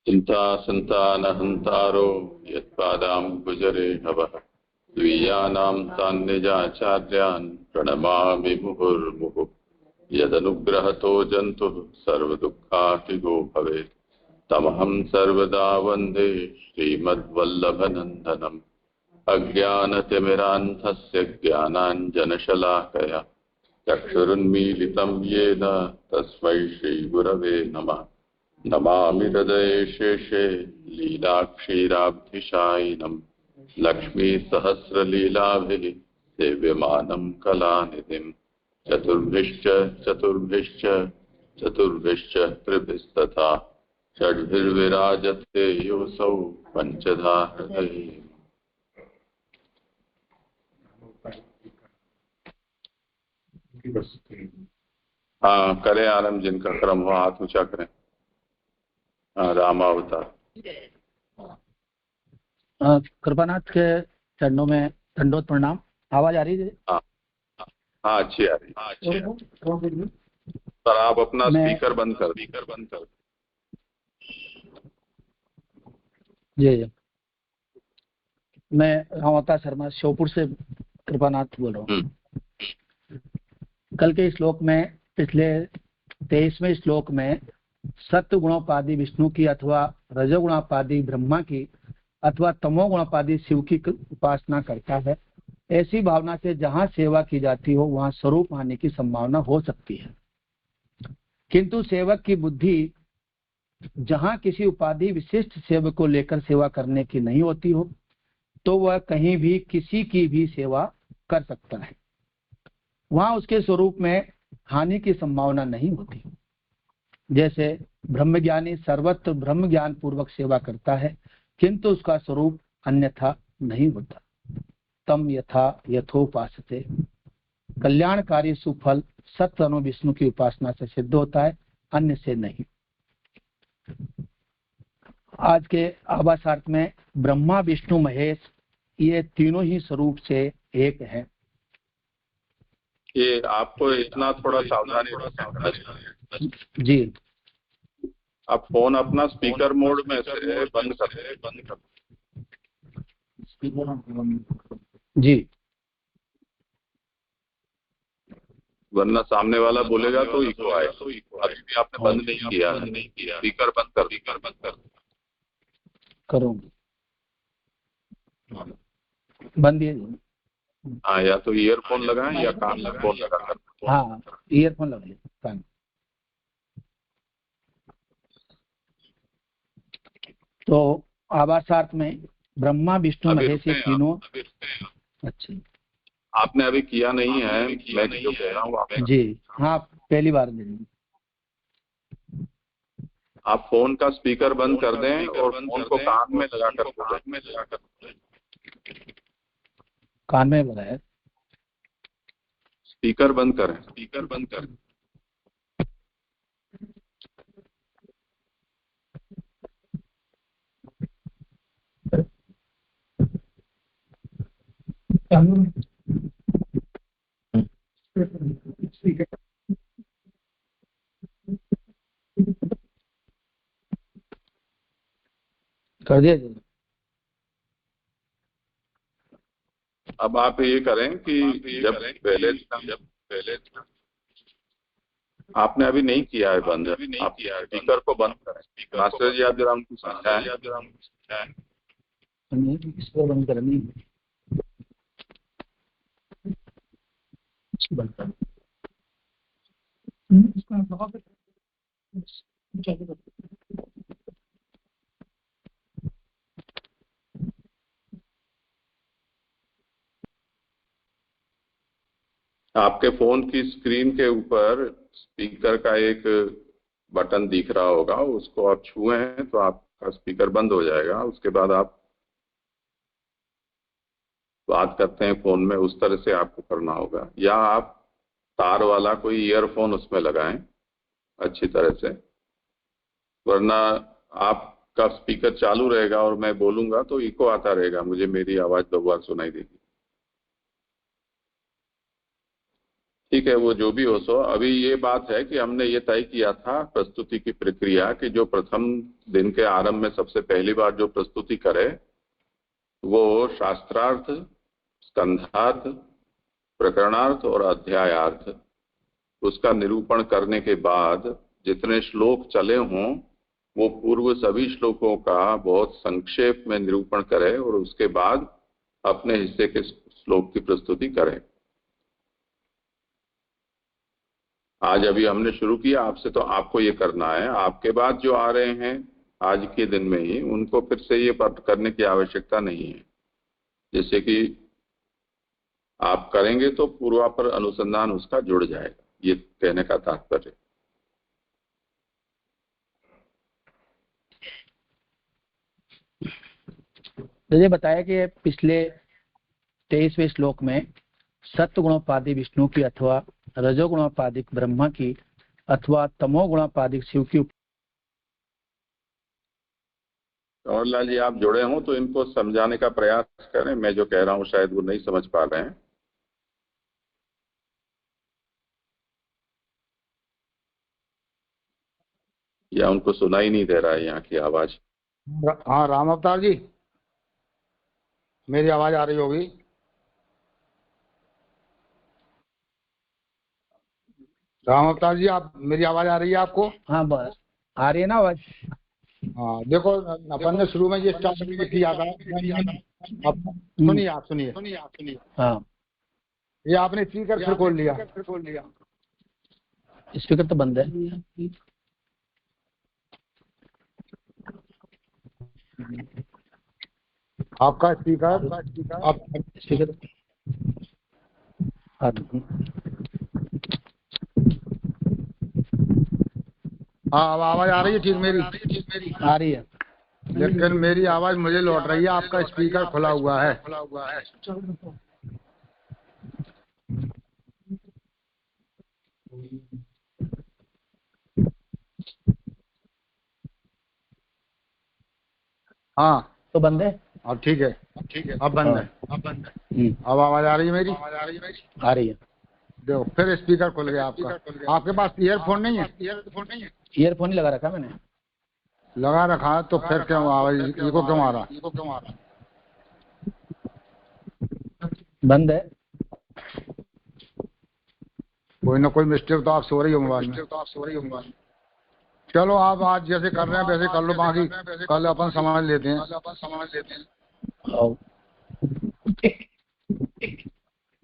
चिंता संतानहंतारो यत्पादाम्बुजरे नवः द्वियानां तान्निजाचार्यान् प्रणमामि मुहुर्मुहुः। यदनुग्रहतो जन्तुः सर्वदुःखातिगो भवेत् तमहं सर्वदा वन्दे श्रीमद्वल्लभनन्दनम्। अज्ञानतिमिरान्धस्य ज्ञानाञ्जनशलाकया चक्षुरुन्मीलितं येन तस्मै श्रीगुरवे नमः। नमामि हृदये शेषे लीलाक्षीराब्धिशायिनं लक्ष्मीसहस्रलीलाभिः सेव्यमानं कलानिधिं। चतुर्भिश्च चतुर्भिश्च चतुर्भिश्च त्रिभिस्तथा षड्भिर्विराजते योऽसौ पञ्चधा हृदये। हाँ, करें आरंभ, जिनका क्रम हो हाथ ऊंचा करें। रामावतार। कृपानाथ के चरणों में दंडोत प्रणाम। आवाज आ रही है? हाँ, अच्छी आ रही है। सर आप अपना स्पीकर बंद कर। जी, मैं रामावतार शर्मा श्योपुर से कृपानाथ बोल रहा हूँ। कल के श्लोक में, पिछले 23वें श्लोक में सत्वगुणोपाधि विष्णु की अथवा रजोगुणोपाधि ब्रह्मा की अथवा तमोगुणोपाधि शिव की उपासना करता है, ऐसी भावना से जहां सेवा की जाती हो वहां स्वरूप हानि की संभावना हो सकती है। किंतु सेवक की बुद्धि जहां किसी उपाधि विशिष्ट सेवक को लेकर सेवा करने की नहीं होती हो तो वह कहीं भी किसी की भी सेवा कर सकता है, वहां उसके स्वरूप में हानि की संभावना नहीं होती। जैसे ब्रह्मज्ञानी सर्वत्र ब्रह्म ज्ञान पूर्वक सेवा करता है किंतु उसका स्वरूप अन्यथा नहीं होता। तम यथा यथोपासते, कल्याणकारी सुफल सत्य अनु विष्णु की उपासना से सिद्ध होता है, अन्य से नहीं। आज के आभासार्थ में ब्रह्मा विष्णु महेश ये तीनों ही स्वरूप से एक है। ये आपको इतना थोड़ा सावधानी जी, आप फोन अपना स्पीकर मोड में से बंद कर जी, वरना सामने वाला बोलेगा तो इको आए। अभी भी आपने बंद नहीं किया, स्पीकर बंद कर करूँगी बंद। हाँ, या तो ईयरफोन लगाएं या कान में फोन लगा कर। हाँ, ईयरफोन लगाइए कान। तो आभासार्थ में ब्रह्मा विष्णु महेश ये तीनों। अच्छा, आपने अभी किया नहीं है, मैं जो कह रहा हूँ जी, हाँ पहली बार दे देंगे। आप फोन का स्पीकर बंद कर दें और फोन को कान में लगाकर कान में लगाया, स्पीकर बंद करें। कर दिया। अब आप ये करें कि जब पहले आपने अभी नहीं किया है बंद, आप स्पीकर को बंद करें। मास्टर जी आप जरा हमको समझाएं। इसको बंद करनी बंद कर। आपके फोन की स्क्रीन के ऊपर स्पीकर का एक बटन दिख रहा होगा, उसको आप छुए हैं तो आपका स्पीकर बंद हो जाएगा। उसके बाद आप बात करते हैं फोन में, उस तरह से आपको करना होगा। या आप तार वाला कोई ईयरफोन उसमें लगाएं अच्छी तरह से, वरना आपका स्पीकर चालू रहेगा और मैं बोलूंगा तो इको आता रहेगा, मुझे मेरी आवाज 2 बार सुनाई देगी। ठीक है, वो जो भी हो सो। अभी ये बात है कि हमने ये तय किया था प्रस्तुति की प्रक्रिया कि जो प्रथम दिन के आरंभ में सबसे पहली बार जो प्रस्तुति करे वो शास्त्रार्थ, स्कंधार्थ, प्रकरणार्थ और अध्यायार्थ, उसका निरूपण करने के बाद जितने श्लोक चले हों वो पूर्व सभी श्लोकों का बहुत संक्षेप में निरूपण करे और उसके बाद अपने हिस्से के श्लोक की प्रस्तुति करें। आज अभी हमने शुरू किया आपसे, तो आपको ये करना है। आपके बाद जो आ रहे हैं आज के दिन में ही, उनको फिर से ये करने की आवश्यकता नहीं है। जैसे कि आप करेंगे तो पूर्वापर अनुसंधान उसका जुड़ जाएगा, ये कहने का तात्पर्य। मुझे बताया कि पिछले 23वें श्लोक में सत्वगुणोपाधि विष्णु की अथवा रजोगुणोपाधिक ब्रह्मा की अथवा तमोगुणोपाधिक शिव की। कंवरलाल जी, आप जुड़े हों तो इनको समझाने का प्रयास करें। मैं जो कह रहा हूं शायद वो नहीं समझ पा रहे हैं, या उनको सुनाई नहीं दे रहा है यहाँ की आवाज। हाँ राम अवतार जी, मेरी आवाज आ रही होगी? राम अवतार जी, आप मेरी आवाज आ रही है आपको? हाँ बस आ रही है ना आवाज। हाँ देखो, अपन ने शुरू में ये स्टार्टिंग किया था। अब सुनिए, आप सुनिए। हाँ, ये आपने स्पीकर फिर खोल लिया। स्पीकर तो बंद है। आपका स्पीकर आप स्पीकर हाँ, अब आवाज आ रही है ठीक मेरी? आ रही है, लेकिन मेरी आवाज मुझे लौट रही है, आपका स्पीकर खुला हुआ है। हाँ तो बंद है। अब ठीक है, अब बंद है। अब आवाज आ रही है मेरी? आ रही है। देखो फिर स्पीकर खुल गया आपका। आपके पास ईयरफोन नहीं है? ईयरफोन ही लगा रखा मैंने। लगा रखा है तो फिर क्यों आवाज इको क्यों आ रहा? बंद है। कोई ना कोई मिस्टेक तो आप सो रही हो मोबाइल में। चलो आप आज जैसे कर रहे हैं वैसे कर लो, बाकी कल अपन समझ लेते हैं।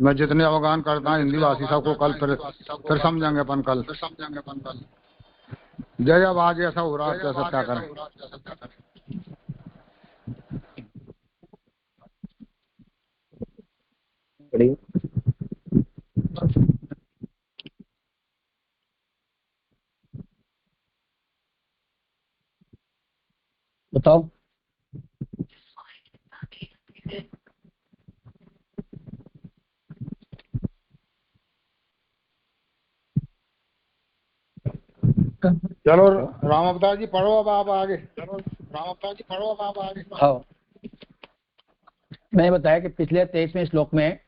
मैं जितने अवगान करता हूँ हिंदी भाषी सबको कल फिर समझेंगे अपन कल। जय अब आज ऐसा हो रहा है, कैसा क्या करें? बताओ। चलो राम अवतार जी पढ़ो अब आप आगे। हाँ, मैंने बताया कि पिछले 23वें श्लोक में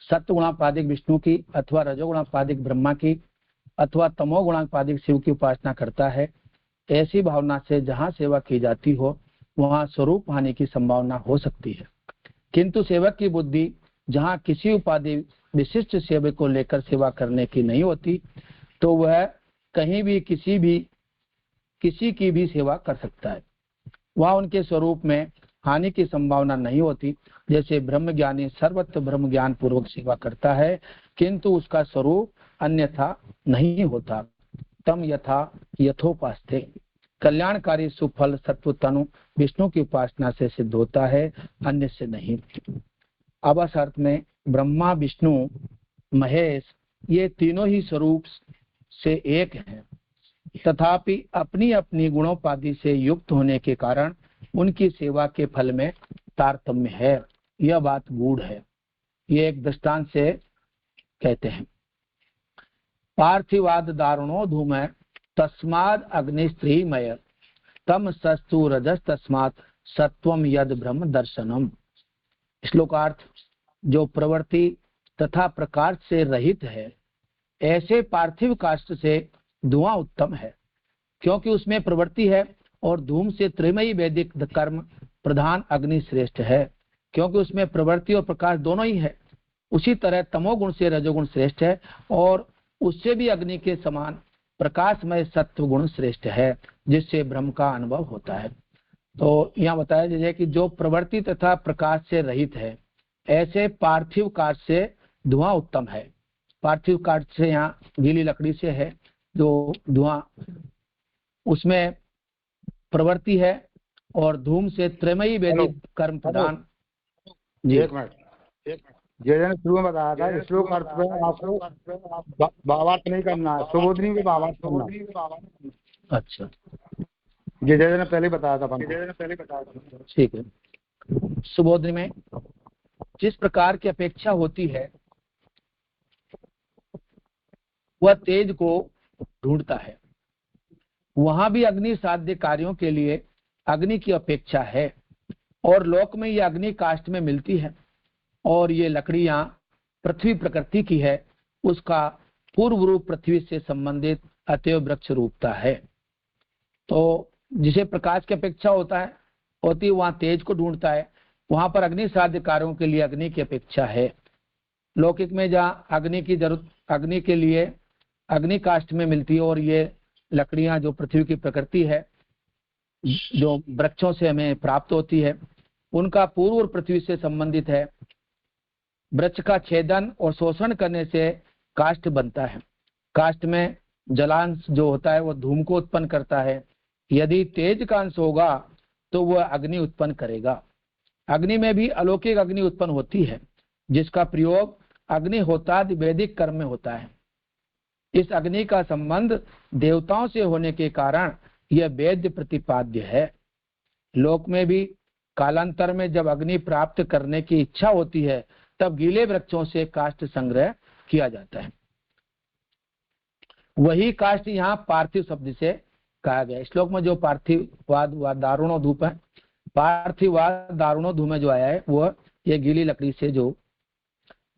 सत्वगुणापादिक विष्णु की अथवा रजोगुणापादिक ब्रह्मा की अथवा तमोगुणापादिक शिव की उपासना करता है। ऐसी भावना से जहाँ सेवा की जाती हो वहाँ स्वरूप हानि की संभावना हो सकती है, किंतु सेवक की बुद्धि जहाँ किसी उपाधि विशिष्ट सेवक को लेकर सेवा करने की नहीं होती तो वह कहीं भी किसी की भी सेवा कर सकता है। वहाँ उनके स्वरूप में हानि की संभावना नहीं होती। जैसे ब्रह्मज्ञानी सर्वत्र ब्रह्म ज्ञान पूर्वक सेवा करता है किंतु उसका स्वरूप अन्यथा नहीं होता। तम यथा यथोपास्ते, कल्याणकारी सुफल सत्व तनु विष्णु की उपासना से सिद्ध होता है, अन्य से नहीं। अब इस अर्थ में ब्रह्मा विष्णु महेश ये तीनों ही स्वरूप से एक हैं, तथापि अपनी अपनी गुणोपाधि से युक्त होने के कारण उनकी सेवा के फल में तारतम्य है। यह बात गूढ़ है। ये एक दृष्टांत से कहते हैं। पार्थिवाद दारुणो धूम तस्माद अग्नि स्त्रीमय तम सस्तु रजस तस्मात् सत्वम यद ब्रह्म दर्शनम। श्लोकार्थ, जो प्रवृत्ति तथा प्रकाश से रहित है ऐसे पार्थिव काष्ठ से धुआं उत्तम है, क्योंकि उसमें प्रवृत्ति है, और धूम से त्रिमयी वैदिक कर्म प्रधान अग्नि श्रेष्ठ है, क्योंकि उसमें प्रवृत्ति और प्रकाश दोनों ही है। उसी तरह तमोगुण से रजोगुण श्रेष्ठ है, और उससे भी अग्नि के समान प्रकाशमय सत्व गुण श्रेष्ठ है, जिससे ब्रह्म का अनुभव होता है। तो यहाँ बताया जाए कि जो प्रवृत्ति तथा प्रकाश से रहित है, ऐसे पार्थिव काष्ठ से धुआं उत्तम है। पार्थिव काष्ठ से यहाँ गीली लकड़ी से है जो धुआं, उसमें प्रवृत्ति है, और धूम से त्रयमयी वैदिक कर्म प्रधान। जी एक मिनट, जैसे शुरू में बताया था, श्लोक अर्थ पे आपको भावार्थ नहीं करना है, सुबोधनी में भावार्थ करना। अच्छा, जैसे ने पहले बताया था। ठीक है। सुबोधनी में जिस प्रकार की अपेक्षा होती है वह तेज को ढूंढता है, वहां भी अग्नि साध्य कार्यों के लिए अग्नि की अपेक्षा है, और लोक में यह अग्नि काष्ठ में मिलती है, और ये लकड़ियां पृथ्वी प्रकृति की है, उसका पूर्व रूप पृथ्वी से संबंधित अतएव वृक्ष रूपता है। तो जिसे प्रकाश की अपेक्षा होती है वहां तेज को ढूंढता है, वहां पर अग्नि साध्य कार्यों के लिए अग्नि की अपेक्षा है। लौकिक में जहाँ अग्नि की जरूरत अग्नि के लिए अग्नि काष्ठ में मिलती है, और ये लकड़ियां जो पृथ्वी की प्रकृति है, जो वृक्षों से हमें प्राप्त होती है, उनका पूर्व पृथ्वी से संबंधित है। वृक्ष का छेदन और शोषण करने से काष्ठ बनता है। काष्ठ में जलांश जो होता है वह धूम को उत्पन्न करता है। यदि तेज का अंश होगा तो वह अग्नि उत्पन्न करेगा। अग्नि में भी अलौकिक अग्नि उत्पन्न होती है, जिसका प्रयोग अग्निहोत्रादि वैदिक कर्म में होता है। इस अग्नि का संबंध देवताओं से होने के कारण यह वेद्य प्रतिपाद्य है। लोक में भी कालांतर में जब अग्नि प्राप्त करने की इच्छा होती है, तब गीले वृक्षों से काष्ठ संग्रह किया जाता है। वही काष्ठ यहाँ पार्थिव शब्द से कहा गया। श्लोक में जो पार्थिववाद व दारुणो धूप है, पार्थिववाद दारुणो धूप में जो आया है वह ये गीली लकड़ी से जो,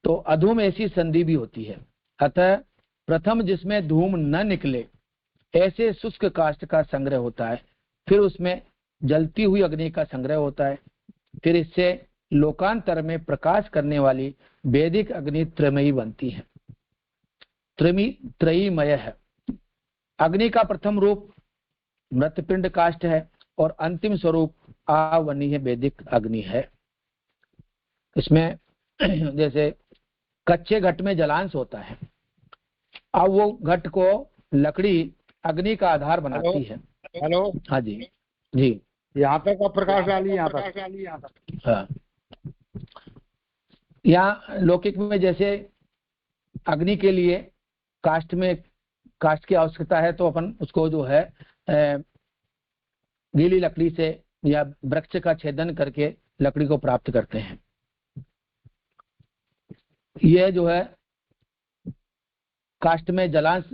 तो अधूम ऐसी संधि भी होती है। अतः प्रथम जिसमें धूम न निकले ऐसे शुष्क काष्ठ का संग्रह होता है, फिर उसमें जलती हुई अग्नि का संग्रह होता है, फिर इससे लोकांतर में प्रकाश करने वाली वैदिक अग्नि त्रयमयी बनती है। त्रयीमय है। अग्नि का प्रथम रूप मृतपिंड काष्ठ है, और अंतिम स्वरूप आवनीय वैदिक अग्नि है। इसमें जैसे कच्चे घट में जलांश होता है, अब वो घट को लकड़ी अग्नि का आधार बनाती है। हेलो, हाँ जी, जी यहाँ तक आप प्रकाश डालिए, यहाँ तक। हाँ, यहाँ लौकिक में जैसे अग्नि के लिए काष्ठ की आवश्यकता है, तो अपन उसको जो है गीली लकड़ी से या वृक्ष का छेदन करके लकड़ी को प्राप्त करते हैं। यह जो है काष्ठ में जलांश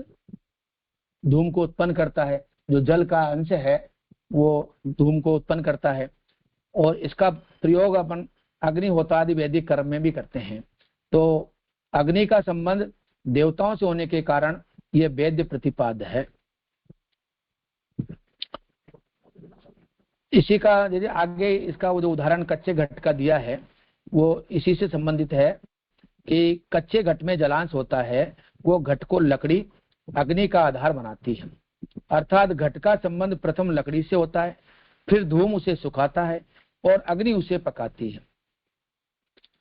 धूम को उत्पन्न करता है, जो जल का अंश है वो धूम को उत्पन्न करता है, और इसका प्रयोग अपन अग्निहोत्रादि वैदिक कर्म में भी करते हैं। तो अग्नि का संबंध देवताओं से होने के कारण यह वेद्य प्रतिपाद्य है। इसी का यदि आगे इसका वो जो उदाहरण कच्चे घट का दिया है वो इसी से संबंधित है कि कच्चे घट में जलांश होता है, वो घट को लकड़ी अग्नि का आधार बनाती है। अर्थात घट का संबंध प्रथम लकड़ी से होता है, फिर धूम उसे सुखाता है और अग्नि उसे पकाती है।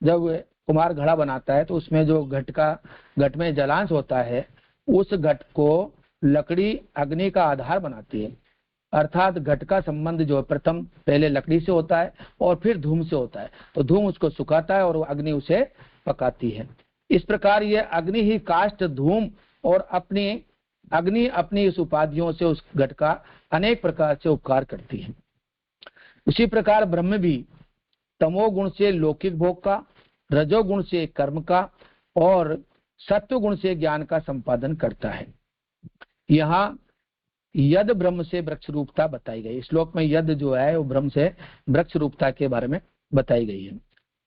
जब कुम्हार घड़ा बनाता है तो उसमें जो घट में जलांश होता है, उस घट को लकड़ी अग्नि का आधार बनाती है। अर्थात घट का संबंध जो प्रथम पहले लकड़ी से होता है और फिर धूम से होता है, तो धूम उसको सुखाता है और अग्नि उसे पकाती है। इस प्रकार ये अग्नि ही काष्ठ, धूम और अग्नि अपनी इस उपाधियों से उस घट का अनेक प्रकार से उपकार करती है। उसी प्रकार ब्रह्म भी तमोगुण से लौकिक भोग का, रजोगुण से कर्म का और सत्व गुण से ज्ञान का संपादन करता है। यहाँ यद ब्रह्म से वृक्ष रूपता बताई गई। श्लोक में यद जो है वो ब्रह्म से वृक्ष रूपता के बारे में बताई गई है।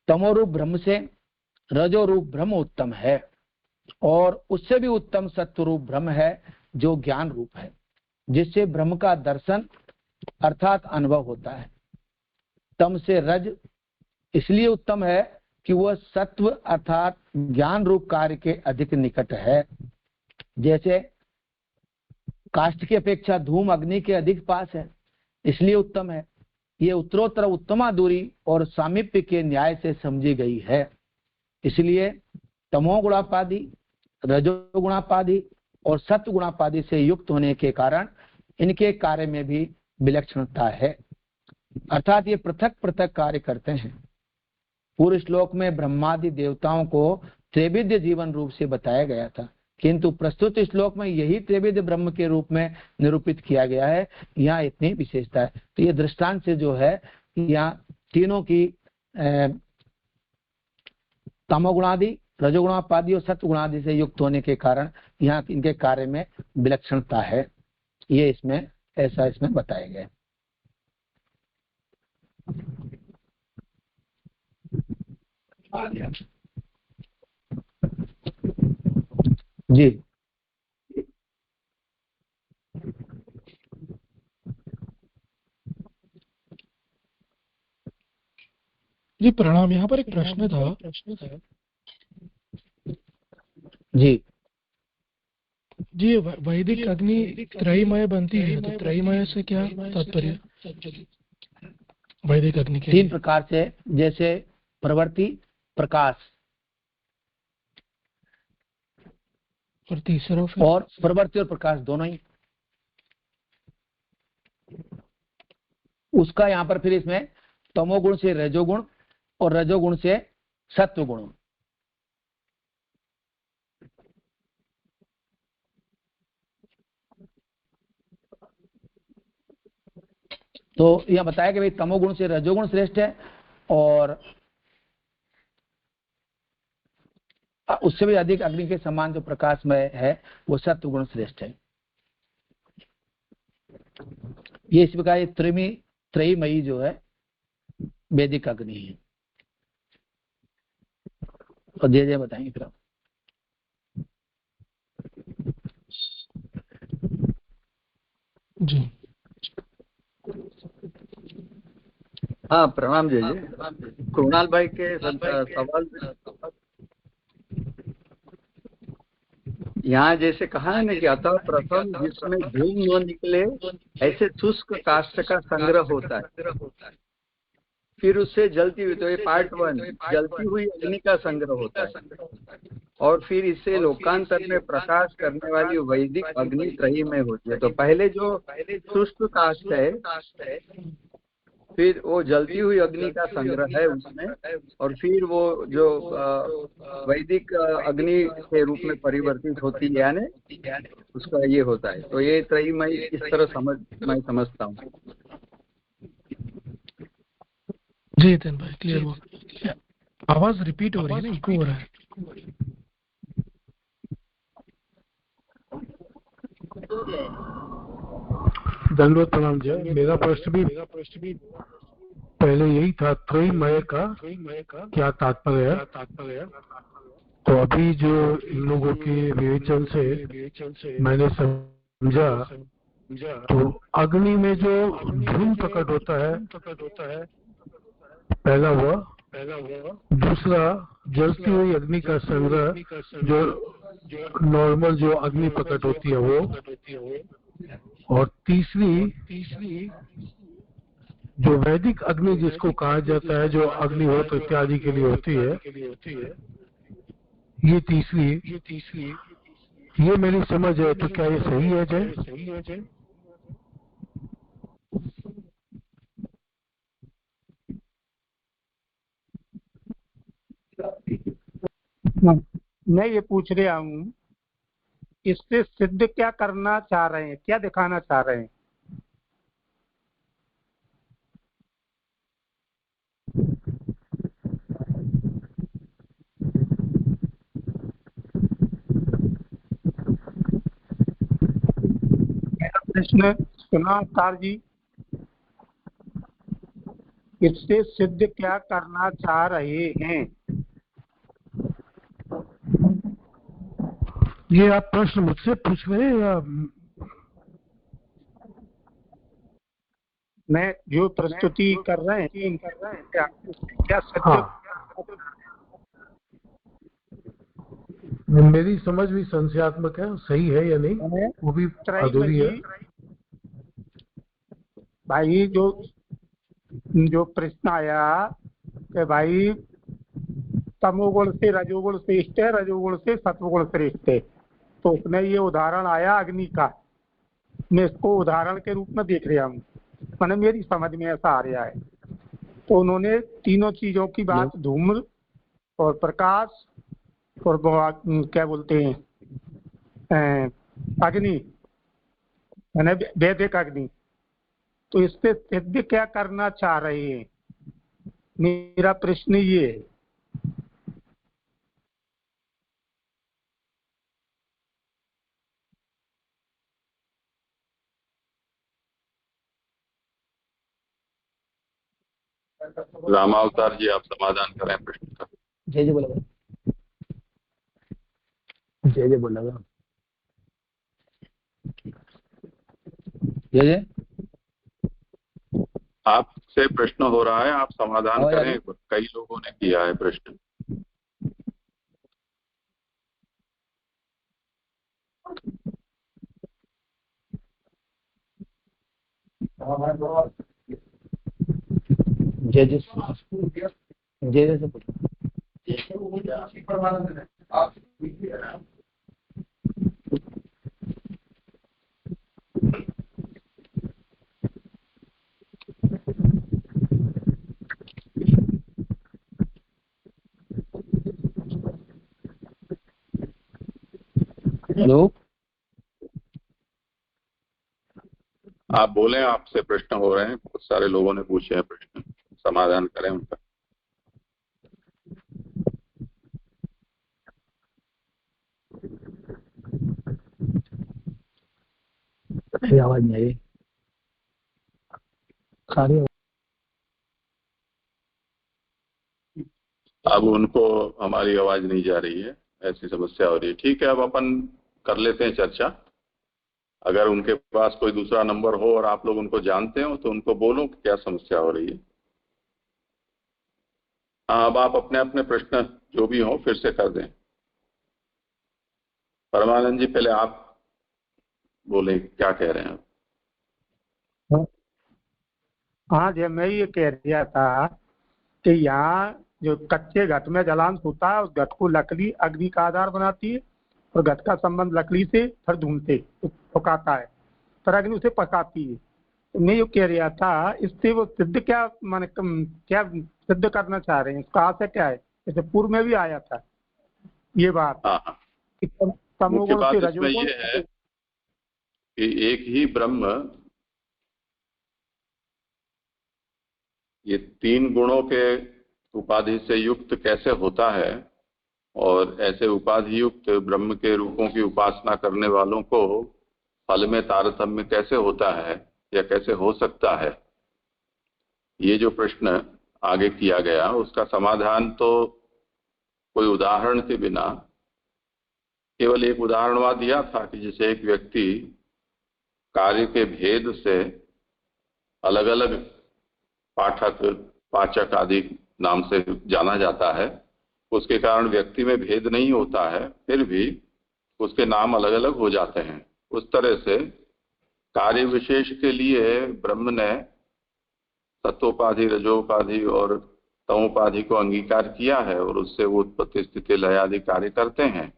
तमो रूप ब्रह्म से रजो रूप ब्रह्म उत्तम है। और उससे भी उत्तम सत्व रूप ब्रह्म है जो ज्ञान रूप है, जिससे ब्रह्म का दर्शन अर्थात अनुभव होता है। तम से रज इसलिए उत्तम है कि वह सत्व अर्थात ज्ञान रूप कार्य के अधिक निकट है। जैसे काष्ठ की अपेक्षा धूम अग्नि के अधिक पास है, इसलिए उत्तम है। ये उत्तरोत्तर उत्तमा दूरी और सामीप्य के न्याय से समझी गई है। इसलिए तमोगुणापादि, रजोगुणापादि और सत्वगुणापादि से युक्त होने के कारण इनके कार्य में भी विलक्षणता है, अर्थात ये पृथक पृथक कार्य करते हैं। पूर्व श्लोक में ब्रह्मादि देवताओं को त्रिविध जीवन रूप से बताया गया था, किंतु प्रस्तुत श्लोक में यही त्रिविध ब्रह्म के रूप में निरूपित किया गया है। यहाँ इतनी विशेषता है। तो ये दृष्टांत से जो है यहाँ तीनों की तमोगुणादि, रजोगुणापादि और सत्वगुणादि से युक्त होने के कारण यहाँ इनके कार्य में विलक्षणता है। ये इसमें ऐसा इसमें बताया गया। जी जी प्रणाम। यहाँ पर एक प्रश्न था जी जी, वैदिक अग्नि त्रयमय बनती है, तो त्रयमय से क्या तात्पर्य? वैदिक अग्नि के तीन प्रकार से, जैसे प्रवृत्ति, प्रकाश और तीसरा फिर? और प्रवृत्ति और प्रकाश दोनों ही। उसका यहाँ पर फिर इसमें तमोगुण से रजोगुण और रजोगुण से सत्वगुण। तो यह बताया कि भाई तमोगुण से रजोगुण श्रेष्ठ है और उससे भी अधिक अग्नि के समान जो प्रकाशमय है वो सत्वगुण श्रेष्ठ है। ये इस प्रकार ये त्रयमयी जो है वैदिक अग्नि है। और जय बताएंगे फिर आप। जी हाँ प्रणाम जय जय। कृणाल भाई के सवाल यहाँ जैसे कहा है ना कि अतः प्रथम जिसमें धूम न निकले ऐसे शुष्क काष्ठ का संग्रह होता है, फिर उससे जलती हुई, तो ये पार्ट 1 जलती हुई अग्नि का संग्रह होता है, और फिर इससे लोकांतर में प्रकाश करने वाली वैदिक अग्नि त्रयी में होती है। तो पहले जो शुष्क काष्ठ है, फिर वो जलती हुई अग्नि का संग्रह है उसमें, और फिर वो जो वैदिक अग्नि के रूप में परिवर्तित होती है, यानी उसका ये होता है। तो ये त्रयी मैं इस तरह मैं समझता हूँ। जी तन भाई क्लियर हुआ। आवाज रिपीट हो रही है ना, इको हो रहा है। दंडवत प्रणाम जी। मेरा प्रश्न भी पहले यही था, त्रयमय का क्या तात्पर्य है। तो अभी जो इन लोगों के विवेचन से मैंने समझा, तो अग्नि में जो धूम प्रकट होता है पहला वह, दूसरा जलती हुई अग्नि का संग्रह जो नॉर्मल जो अग्नि प्रकट होती है वो, और तीसरी जो वैदिक अग्नि जिसको कहा जाता है, जो अग्निहोत्र इत्यादि के लिए होती है, ये तीसरी, ये मेरी समझ है। तो क्या ये सही है जय? मैं ये पूछ रहा हूँ, इससे सिद्ध क्या करना चाह रहे हैं, क्या दिखाना चाह रहे हैं? मेरा प्रश्न सुना अवतार जी, इससे सिद्ध क्या करना चाह रहे हैं? ये आप प्रश्न मुझसे पूछ रहे हैं या मैं जो प्रस्तुति कर रहे हैं क्या सत्य? हाँ, मेरी समझ भी संशयात्मक है, सही है या नहीं वो भी अधूरी है। भाई जो प्रश्न आया कि भाई तमोगुण से रजोगुण श्रेष्ठ है, रजोगुण से सत्वगुण श्रेष्ठ है, तो उसमें ये उदाहरण आया अग्नि का। मैं इसको उदाहरण के रूप में देख रहा हूँ, मैंने मेरी समझ में ऐसा आ रहा है। तो उन्होंने तीनों चीजों की बात, धूम्र और प्रकाश और क्या बोलते हैं अग्नि, मैंने वैदिक अग्नि, तो इससे सिद्ध क्या करना चाह रहे हैं? मेरा प्रश्न ये है। रामावतार जी, आप समाधान करें प्रश्न का। जय जय बोला, जय जय बोला, जय जय। आपसे प्रश्न हो रहा है, आप समाधान करें। कई लोगों ने किया है प्रश्न। जय जय जय जय से हेलो, आप बोलें, आपसे प्रश्न हो रहे हैं, बहुत सारे लोगों ने पूछे हैं प्रश्न, समाधान करें उनका। आवाज नहीं आई। अब उनको हमारी आवाज नहीं जा रही है, ऐसी समस्या हो रही है। ठीक है, अब अपन कर लेते हैं चर्चा। अगर उनके पास कोई दूसरा नंबर हो और आप लोग उनको जानते हो तो उनको बोलो कि क्या समस्या हो रही है। हाँ, अब आप अपने अपने प्रश्न जो भी हो फिर से कर दें। परमानंद जी, पहले आप बोले, क्या कह रहे हैं आप? हाँ जी, मैं ये कह रहा था कि यहाँ जो कच्चे घट में जलांश होता है, उस घट को लकड़ी अग्नि का आधार बनाती है, और घट का संबंध लकड़ी से फिर धूम से पकाता है, फिर अग्नि उसे पकाती है। तो मैं ये कह रहा था, इससे वो सिद्ध क्या माने क्या सिद्ध करना चाह रहे हैं? इसका आशय क्या है? जैसे पूर्व में भी आया था ये बात। हाँ, तमोगुण से रजोगुण ये है कि एक ही ब्रह्म ये तीन गुणों के उपाधि से युक्त कैसे होता है, और ऐसे उपाधि युक्त ब्रह्म के रूपों की उपासना करने वालों को फल में तारतम्य कैसे होता है या कैसे हो सकता है, ये जो प्रश्न आगे किया गया उसका समाधान तो कोई उदाहरण के बिना, केवल एक उदाहरणवाद दिया था कि जैसे एक व्यक्ति कार्य के भेद से अलग अलग पाठक, पाचक आदि नाम से जाना जाता है, उसके कारण व्यक्ति में भेद नहीं होता है, फिर भी उसके नाम अलग अलग हो जाते हैं। उस तरह से कार्य विशेष के लिए ब्रह्म ने सत्वोपाधि, रजोपाधि और तमोपाधि को अंगीकार किया है, और उससे वो उत्पत्ति स्थिति लय आदि कार्य करते हैं।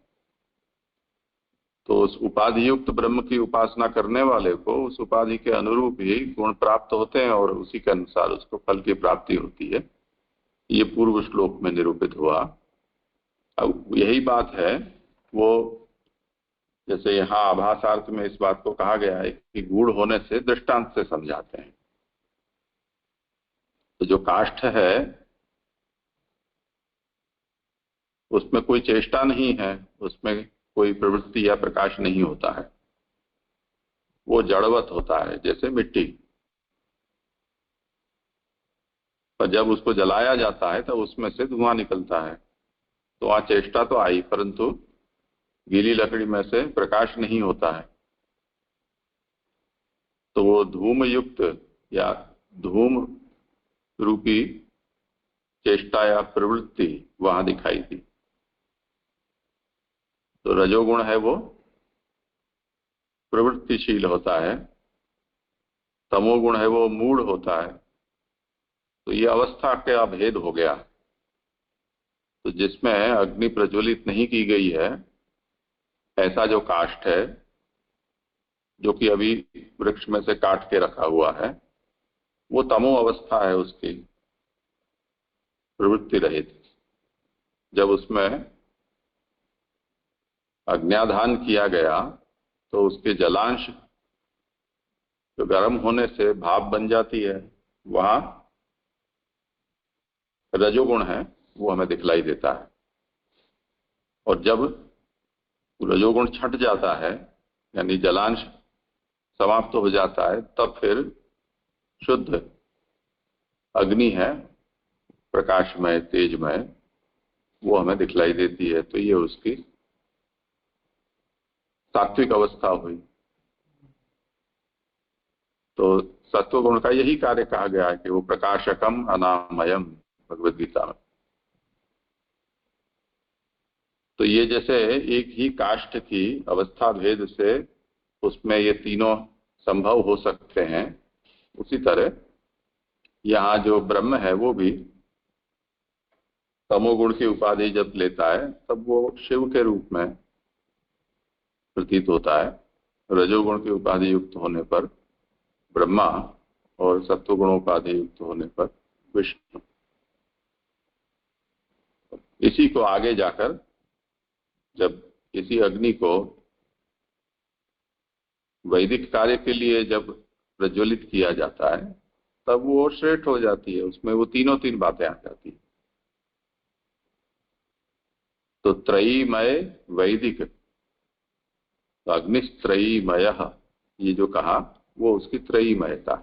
तो उस उपाधि युक्त ब्रह्म की उपासना करने वाले को उस उपाधि के अनुरूप ही गुण प्राप्त होते हैं, और उसी के अनुसार उसको फल की प्राप्ति होती है। ये पूर्व श्लोक में निरूपित हुआ। अब यही बात है, वो जैसे यहाँ आभासार्थ में इस बात को कहा गया है कि गूढ़ होने से दृष्टांत से समझाते हैं। तो जो काष्ठ है उसमें कोई चेष्टा नहीं है, उसमें कोई प्रवृत्ति या प्रकाश नहीं होता है, वो जड़वत होता है जैसे मिट्टी। पर जब उसको जलाया जाता है तो उसमें से धुआं निकलता है, तो वहां चेष्टा तो आई, परंतु गीली लकड़ी में से प्रकाश नहीं होता है, तो वो धूम युक्त या धूम रूपी चेष्टा या प्रवृत्ति वहां दिखाई दी। तो रजोगुण है वो प्रवृत्तिशील होता है, तमोगुण है वो मूढ़ होता है। तो ये अवस्था का भेद हो गया। तो जिसमें अग्नि प्रज्वलित नहीं की गई है, ऐसा जो काष्ठ है जो कि अभी वृक्ष में से काट के रखा हुआ है, वो तमो अवस्था है उसकी, प्रवृत्ति रहित। जब उसमें अग्न्याधान किया गया तो उसके जलांश जो गर्म होने से भाप बन जाती है, वहां रजोगुण है वो हमें दिखलाई देता है। और जब रजोगुण छट जाता है, यानी जलांश समाप्त हो जाता है, तब फिर शुद्ध अग्नि है, प्रकाशमय, तेजमय, वो हमें दिखलाई देती है। तो ये उसकी सात्विक अवस्था हुई। तो सत्वगुण का यही कार्य कहा गया है कि वो प्रकाशकम अनामयम, भगवद गीता में। तो ये जैसे एक ही काष्ठ की अवस्था भेद से उसमें ये तीनों संभव हो सकते हैं, उसी तरह यहाँ जो ब्रह्म है वो भी तमोगुण की उपाधि जब लेता है तब वो शिव के रूप में प्रतीत होता है। रजोगुण की उपाधि युक्त होने पर ब्रह्मा और सत्वगुणोपाधि युक्त होने पर विष्णु। इसी को आगे जाकर जब इसी अग्नि को वैदिक कार्य के लिए जब प्रज्वलित किया जाता है, तब वो श्रेष्ठ हो जाती है, उसमें वो तीन बातें आ जाती है। तो त्रयीमय वैदिक, तो अग्निस्त्रयीमय, ये जो कहा वो उसकी त्रयीमयता।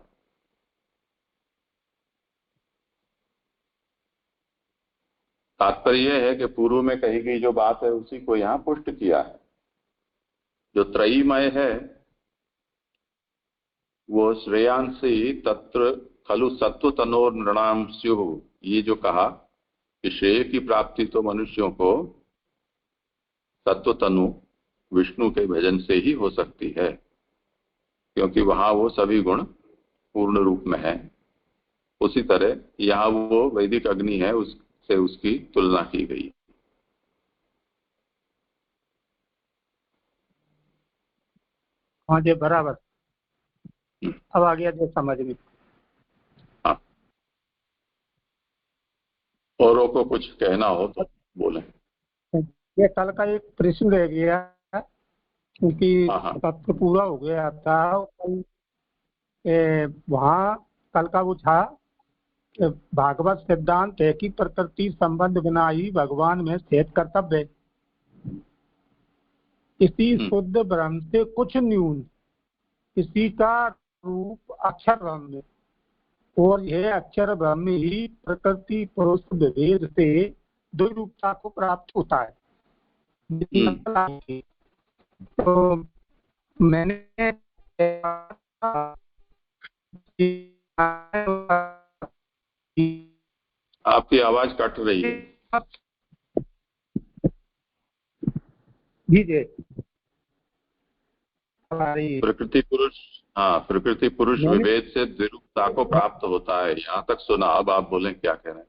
तात्पर्य यह है कि पूर्व में कही गई जो बात है उसी को यहाँ पुष्ट किया है। जो त्रयीमय है वो श्रेयांसी तत्र खलु सत्व तनोर नृणाम स्युः, ये जो कहा कि श्रेय की प्राप्ति तो मनुष्यों को सत्व तनु विष्णु के भजन से ही हो सकती है, क्योंकि वहां वो सभी गुण पूर्ण रूप में है। उसी तरह यहाँ वो वैदिक अग्नि है, उससे उसकी तुलना की गई। हाँ जी, बराबर। अब आ गया जो समझ में। हाँ, औरों को कुछ कहना हो तो बोले। ये कल का एक प्रश्न रह गया क्योंकि हाँ। तत्व पूरा हो गया था। वहाँ कल का वो था भागवत सिद्धांत है कि प्रकृति संबंध बिना ही भगवान में स्थित कर्तव्य है। इसी शुद्ध ब्रह्म से कुछ न्यून, इसी का रूप अक्षर ब्रह्म, और यह अक्षर ब्रह्म ही प्रकृति पुरुष विभेद से दो रूपता को प्राप्त होता है। तो मैंने आपकी आवाज कट रही है। जी प्रकृति पुरुष, हाँ, प्रकृति पुरुष विभेद से द्विरूपता को प्राप्त होता है, यहाँ तक सुना। अब आप बोलें क्या कह रहे हैं।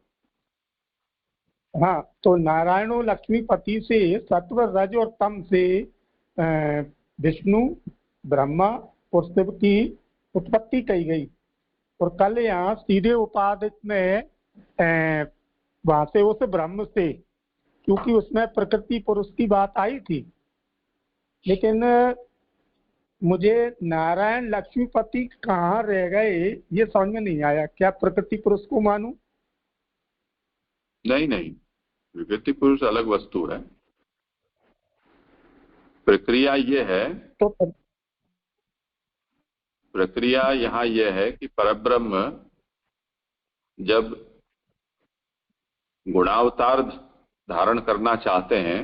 हाँ, तो नारायणो लक्ष्मीपति से सत्व रज और तम से विष्णु ब्रह्मा और शिव की उत्पत्ति कही गई। और कल यहाँ सीधे उपाधिक में वहां से उस ब्रह्म से, क्योंकि उसमें प्रकृति पुरुष की बात आई थी, लेकिन मुझे नारायण लक्ष्मीपति कहाँ रह गए ये समझ में नहीं आया। क्या प्रकृति पुरुष को मानूं? नहीं, प्रकृति पुरुष अलग वस्तु है। प्रक्रिया ये है, तो प्रक्रिया यहाँ यह है कि परब्रह्म जब गुणावतार धारण करना चाहते हैं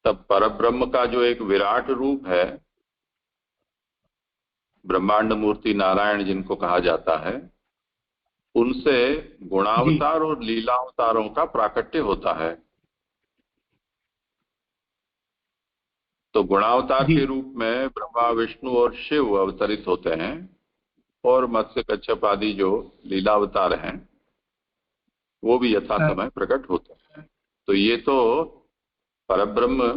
तब परब्रह्म का जो एक विराट रूप है, ब्रह्मांड मूर्ति नारायण जिनको कहा जाता है, उनसे गुणावतार और लीलावतारों का प्राकट्य होता है। तो गुणावतार के रूप में ब्रह्मा विष्णु और शिव अवतरित होते हैं, और मत्स्य कच्छप आदि जो लीलावतार हैं वो भी यथा समय प्रकट होते हैं। तो ये तो परब्रह्म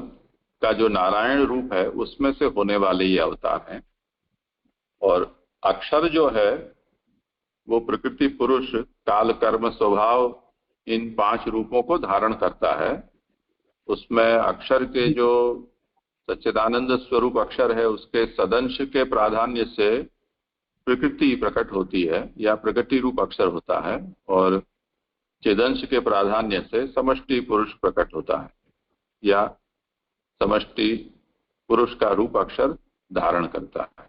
का जो नारायण रूप है उसमें से होने वाले ये अवतार हैं। और अक्षर जो है वो प्रकृति, पुरुष, काल, कर्म, स्वभाव, इन 5 रूपों को धारण करता है। उसमें अक्षर के जो सच्चिदानंद स्वरूप अक्षर है उसके सदंश के प्राधान्य से प्रकृति प्रकट होती है या प्रकृति रूप अक्षर होता है, और चिदंश के प्राधान्य से समष्टि पुरुष प्रकट होता है या समष्टि पुरुष का रूप अक्षर धारण करता है।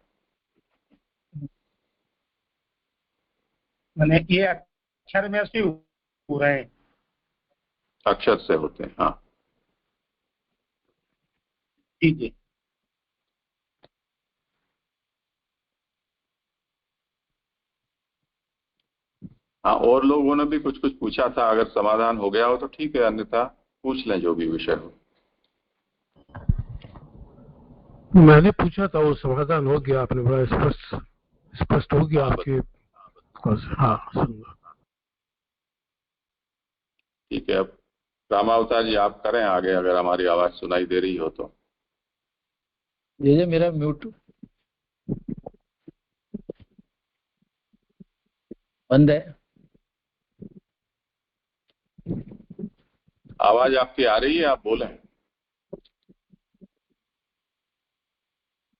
मैंने ये अक्षर में से हो रहे हैं, अक्षर से होते हैं। हाँ ठीक है। हाँ, और लोगों ने भी कुछ कुछ पूछा था, अगर समाधान हो गया हो तो ठीक है, अन्यथा पूछ लें जो भी विषय हो। मैंने पूछा था, वो समाधान हो गया, आपने बड़ा स्पष्ट हो गया आपके। हाँ सुनूंगा। ठीक है, अब रामावतार जी आप करें आगे, अगर हमारी आवाज सुनाई दे रही हो तो। ये मेरा म्यूट बंद है। आवाज आपकी आ रही है, आप बोलें।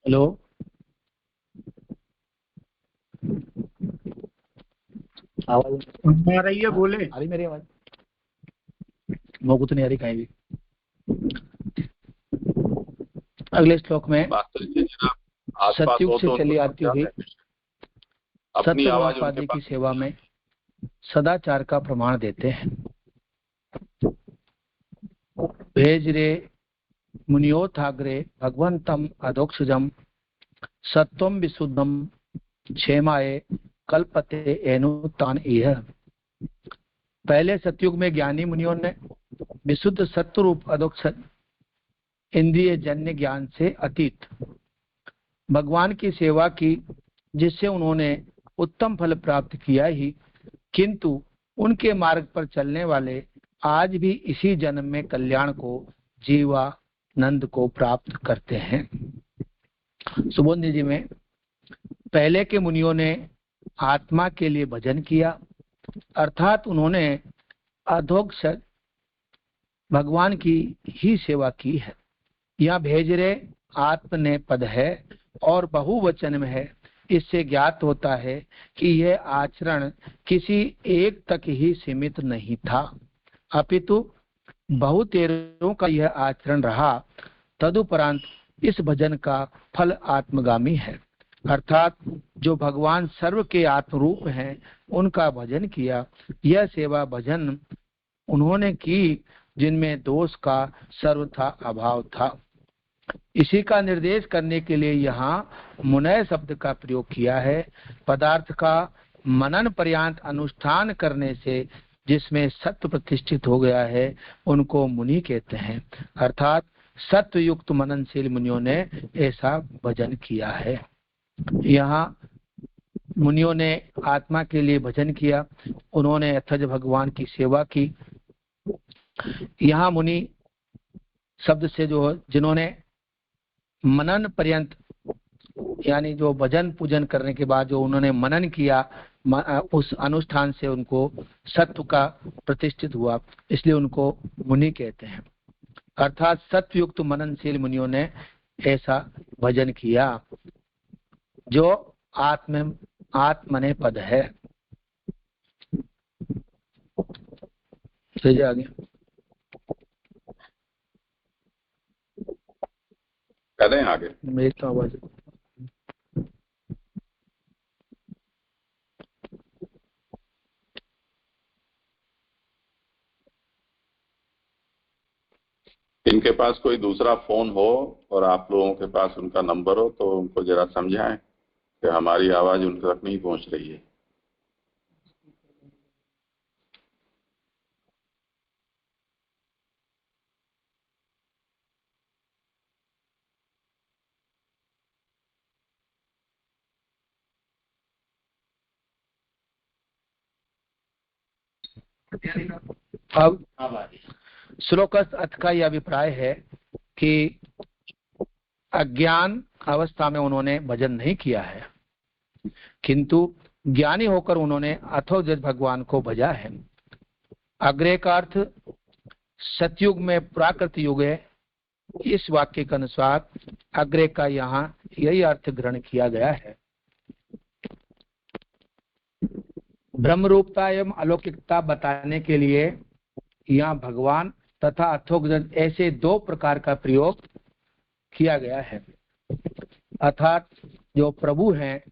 हेलो, आवाज आ रही है, बोले। आ रही मेरी आवाज? मुझको तो नहीं आ रही कहीं भी। अगले श्लोक में सतयुग से चली आती हुई सत्यवादी की सेवा में सदाचार का प्रमाण देते हैं। भेज रे मुनियोथाग्रे भगवंतम अधोक्षजम सत्वम विशुद्धम क्षेमाए कल्पते एनुतान इह। पहले सतयुग में ज्ञानी मुनियों ने विशुद्ध सत्व रूप अधोक्षज इंद्रिय जन्य ज्ञान से अतीत भगवान की सेवा की, जिससे उन्होंने उत्तम फल प्राप्त किया ही, किंतु उनके मार्ग पर चलने वाले आज भी इसी जन्म में कल्याण को, जीवानंद को प्राप्त करते हैं। सुबोधनी जी में पहले के मुनियों ने आत्मा के लिए भजन किया, अर्थात उन्होंने अधोक्षज भगवान की ही सेवा की है। यह भेजरे आत्मने पद है और बहुवचन में है। इससे ज्ञात होता है कि यह आचरण किसी एक तक ही सीमित नहीं था, अपितु बहुतेरों का यह आचरण रहा। तदुपरांत इस भजन का फल आत्मगामी है, अर्थात जो भगवान सर्व के आत्मरूप हैं उनका भजन किया। यह सेवा भजन उन्होंने की जिनमें दोष का सर्वथा अभाव था। इसी का निर्देश करने के लिए यहाँ मुनय शब्द का प्रयोग किया है। पदार्थ का मनन पर्यंत अनुष्ठान करने से जिसमें सत्य प्रतिष्ठित हो गया है उनको मुनि कहते हैं, अर्थात सत्य युक्त मननशील मुनियों ने ऐसा भजन किया है। यहाँ मुनियों ने आत्मा के लिए भजन किया, उन्होंने अथज भगवान की सेवा की। यहाँ मुनि शब्द से जो जिन्होंने मनन पर्यंत, यानी जो भजन पूजन करने के बाद जो उन्होंने मनन किया, उस अनुष्ठान से उनको सत्व का प्रतिष्ठित हुआ, इसलिए उनको मुनि कहते हैं। अर्थात सत्वयुक्त मननशील मुनियों ने ऐसा भजन किया जो आत्मने पद है। आगे करें आगे। मेरी तो आवाज इनके पास कोई दूसरा फोन हो और आप लोगों के पास उनका नंबर हो तो उनको जरा समझाएं कि हमारी आवाज उन तक नहीं पहुंच रही है। अब श्लोकस्थ अर्थ का यह अभिप्राय है कि अज्ञान अवस्था में उन्होंने भजन नहीं किया है, किंतु ज्ञानी होकर उन्होंने अथोजत भगवान को भजा है। अग्रे का अर्थ सतयुग में प्राकृत युग है। इस वाक्य के अनुसार अग्रे का यहाँ यही अर्थ ग्रहण किया गया है। ब्रह्म रूपता एवं अलौकिकता बताने के लिए यहाँ भगवान तथा अथोगत ऐसे दो प्रकार का प्रयोग किया गया है। अर्थात जो प्रभु हैं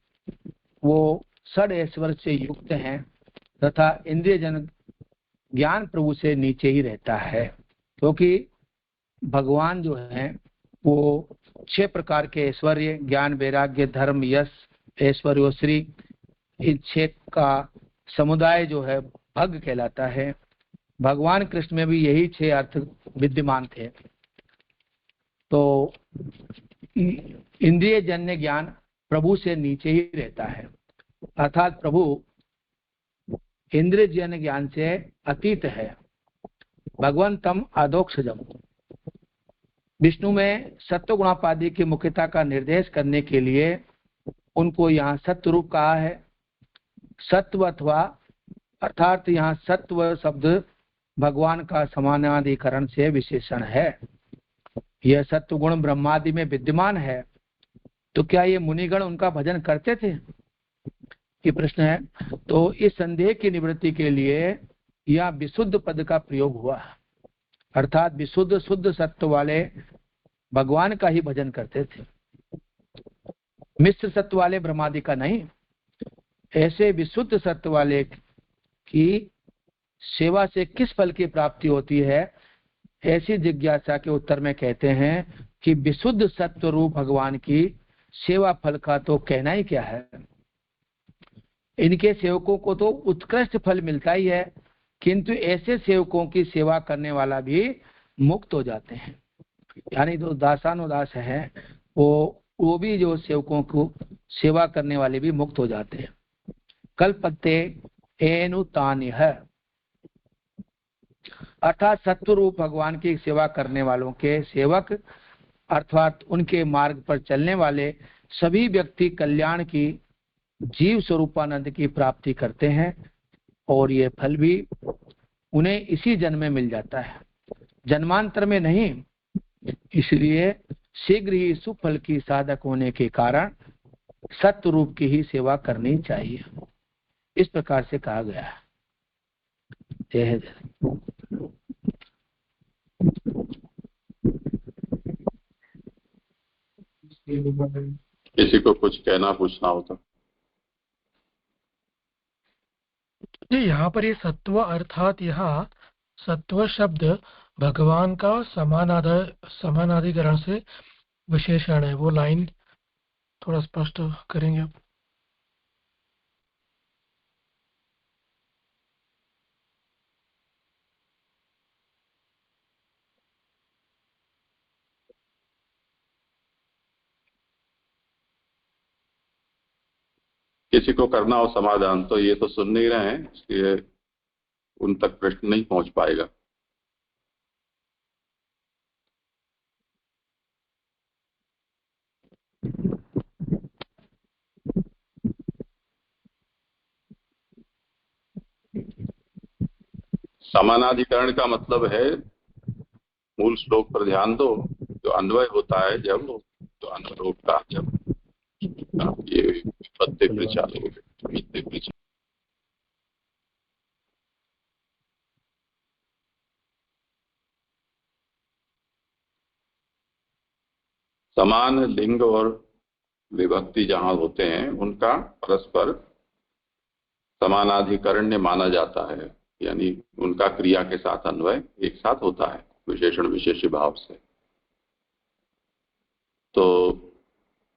वो षड ऐश्वर्य से युक्त हैं तथा इंद्रिय जन ज्ञान प्रभु से नीचे ही रहता है, क्योंकि भगवान जो हैं वो 6 प्रकार के ऐश्वर्य ज्ञान वैराग्य धर्म यश ऐश्वर्य और श्री, इन 6 का समुदाय जो है भग कहलाता है। भगवान कृष्ण में भी यही 6 अर्थ विद्यमान थे। तो इंद्रिय जन्य ज्ञान प्रभु से नीचे ही रहता है, अर्थात प्रभु इंद्रिय जन्य ज्ञान से अतीत है। भगवंतम अधोक्षजम। विष्णु में सत्व गुणापादि की मुख्यता का निर्देश करने के लिए उनको यहाँ सत्व रूप कहा है। सत्व अथवा अर्थात यहाँ सत्व शब्द भगवान का समानाधिकरण से विशेषण है। यह सत्व गुण ब्रह्मादि में विद्यमान है, तो क्या ये मुनिगण उनका भजन करते थे, ये प्रश्न है। तो इस संदेह की निवृत्ति के लिए यह विशुद्ध पद का प्रयोग हुआ, अर्थात विशुद्ध शुद्ध सत्व वाले भगवान का ही भजन करते थे, मिश्र सत्व वाले ब्रह्मादि का नहीं। ऐसे विशुद्ध सत्व वाले की सेवा से किस फल की प्राप्ति होती है, ऐसी जिज्ञासा के उत्तर में कहते हैं कि विशुद्ध सत्व रूप भगवान की सेवा फल का तो कहना ही क्या है। इनके सेवकों को तो उत्कृष्ट फल मिलता ही है, किंतु ऐसे सेवकों की सेवा करने वाला भी मुक्त हो जाते हैं। यानी जो दासानुदास हैं वो भी जो सेवकों को सेवा करने वाले भी मुक्त हो जाते हैं। कल्पते एनु तानि है, अर्थात सत्व रूप भगवान की सेवा करने वालों के सेवक अर्थात उनके मार्ग पर चलने वाले सभी व्यक्ति कल्याण की जीव स्वरूपानंद की प्राप्ति करते हैं, और ये फल भी उन्हें इसी जन्म में मिल जाता है, जन्मांतर में नहीं। इसलिए शीघ्र ही सुफल की साधक होने के कारण सत्य रूप की ही सेवा करनी चाहिए, इस प्रकार से कहा गया है। जय जय। किसी को कुछ कहना पूछना हो तो? जी, यहाँ पर ये सत्व अर्थात यहाँ सत्व शब्द भगवान का समानाधिकरण से विशेषण है, वो लाइन थोड़ा स्पष्ट करेंगे आप? किसी को करना हो समाधान तो ये तो सुन नहीं रहे हैं, इसलिए उन तक प्रश्न नहीं पहुंच पाएगा। समानाधिकरण का मतलब है, मूल श्लोक पर ध्यान दो, जो अन्वय होता है जब तो अनुरूप का जब ये विपत्ति प्रचार हो गए। समान लिंग और विभक्ति जहां होते हैं उनका परस्पर समानाधिकरण माना जाता है, यानी उनका क्रिया के साथ अन्वय एक साथ होता है। विशेषण विशेषी भाव से। तो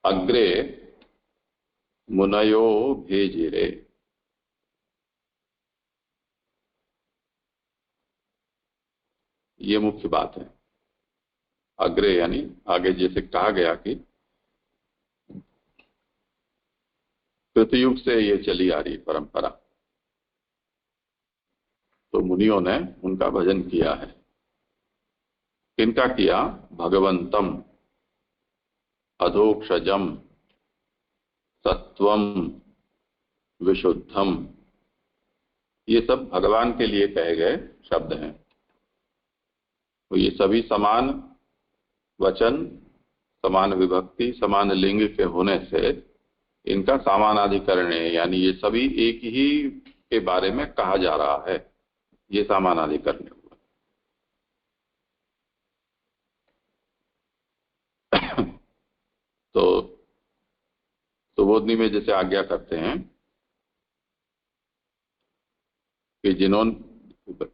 अग्रे मुनयो भेजिरे, ये मुख्य बात है। अग्रे यानी आगे, जैसे कहा गया कि कृतयुग से ये चली आ रही परंपरा, तो मुनियों ने उनका भजन किया है। किनका किया? भगवंतम अधोक्षजम सत्वम विशुद्धम, ये सब भगवान के लिए कहे गए शब्द हैं। तो ये सभी समान वचन, समान विभक्ति, समान लिंग के होने से इनका समानाधिकरण है, यानी ये सभी एक ही के बारे में कहा जा रहा है, ये समानाधिकरण हुआ। तो सुबोधनी में जैसे आज्ञा करते हैं कि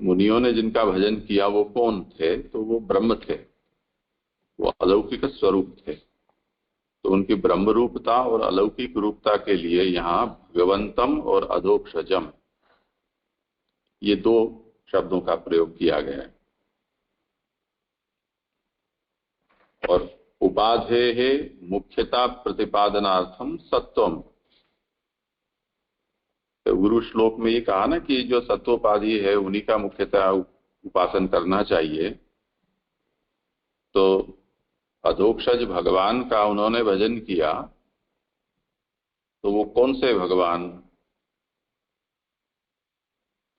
मुनियों ने जिनका भजन किया वो कौन थे? तो वो ब्रह्म थे, वो अलौकिक स्वरूप थे। तो उनकी ब्रह्म रूपता और अलौकिक रूपता के लिए यहाँ भगवंतम और अधोक्षजम, ये दो शब्दों का प्रयोग किया गया है। और उपाधेः मुख्यता प्रतिपादनार्थम सत्वम, तो गुरु श्लोक में ये कहा ना कि जो सत्वोपाधि है उन्हीं का मुख्यतः उपासन करना चाहिए। तो अधोक्षज भगवान का उन्होंने भजन किया, तो वो कौन से भगवान?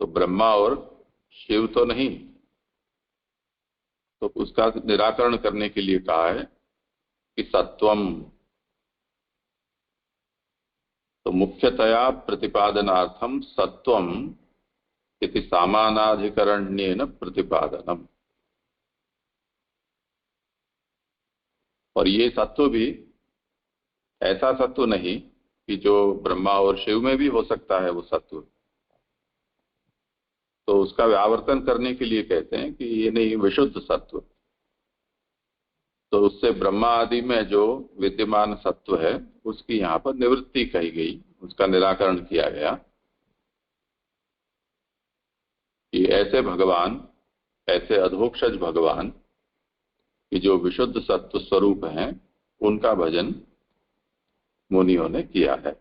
तो ब्रह्मा और शिव तो नहीं। तो उसका निराकरण करने के लिए कहा है कि सत्वम, तो मुख्यतया प्रतिपादनार्थम सत्वम इति सामानाधिकरण्येन प्रतिपादनम। और ये सत्व भी ऐसा सत्व नहीं कि जो ब्रह्मा और शिव में भी हो सकता है वो सत्व, तो उसका व्यावर्तन करने के लिए कहते हैं कि ये नहीं, विशुद्ध सत्व। तो उससे ब्रह्मा आदि में जो विद्यमान सत्व है उसकी यहाँ पर निवृत्ति कही गई, उसका निराकरण किया गया कि ऐसे भगवान, ऐसे अधोक्षज भगवान कि जो विशुद्ध सत्व स्वरूप हैं, उनका भजन मुनियों ने किया है।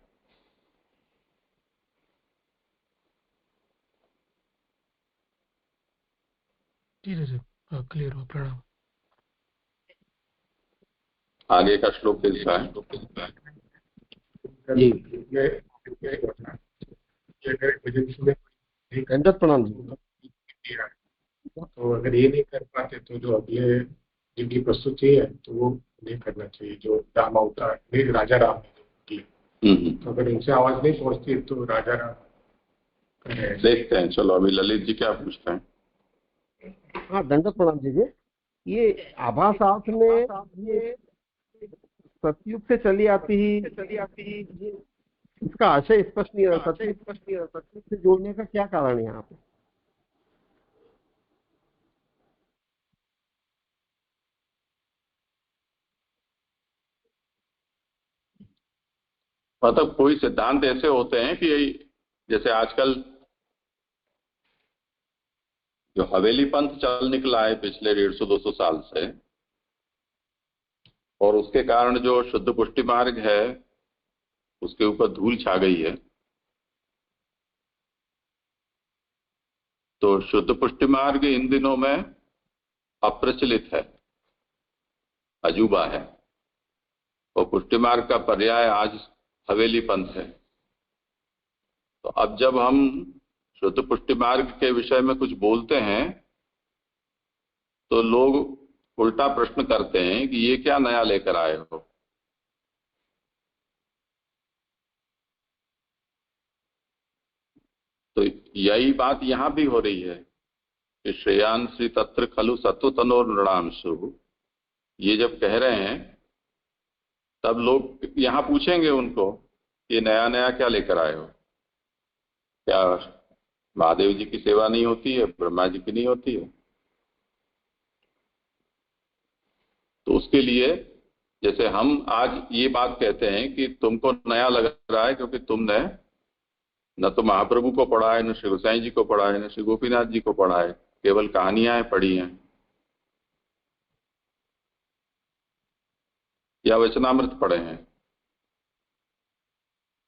ठीक है सर, क्लियर हो। प्रणाम। आगे का श्लोक कैसा है? जी प्रणाम जी। तो अगर ये नहीं कर पाते तो जो अगले जिनकी प्रस्तुति है तो वो नहीं करना चाहिए, जो राम अवतार नहीं, राजा राम की। तो अगर इनसे आवाज नहीं पहुंचती तो राजा राम देखते हैं। चलो अभी ललित जी क्या पूछते हैं? हाँ, दंडक प्रणाम जी। ये आभास अर्थ में ये सतयुग से चली आती ही इसका आशय स्पष्ट नहीं रहा। सतयुग से जोड़ने का क्या कारण है यहाँ पे? मतलब कोई सिद्धांत ऐसे होते हैं कि जैसे आजकल जो हवेली पंथ चल निकला है पिछले 150-200 साल से, और उसके कारण जो शुद्ध पुष्टि मार्ग है उसके ऊपर धूल छा गई है। तो शुद्ध पुष्टि मार्ग इन दिनों में अप्रचलित है, अजूबा है, और पुष्टि मार्ग का पर्याय आज हवेली पंथ है। तो अब जब हम शुद्ध पुष्टि मार्ग के विषय में कुछ बोलते हैं तो लोग उल्टा प्रश्न करते हैं कि ये क्या नया लेकर आए हो। तो यही बात यहां भी हो रही है कि श्रेयांश्री तत्र खलु सत्व तनोर नृणांशु, ये जब कह रहे हैं तब लोग यहां पूछेंगे उनको ये नया नया क्या लेकर आए हो? क्या महादेव जी की सेवा नहीं होती है, ब्रह्मा जी की नहीं होती है? तो उसके लिए जैसे हम आज ये बात कहते हैं कि तुमको नया लग रहा है क्योंकि तुमने न तो महाप्रभु को पढ़ा है, न श्री गोसाई जी को पढ़ा है, न श्री गोपीनाथ जी को पढ़ा है, केवल कहानियां पढ़ी हैं या वचनामृत पढ़े हैं।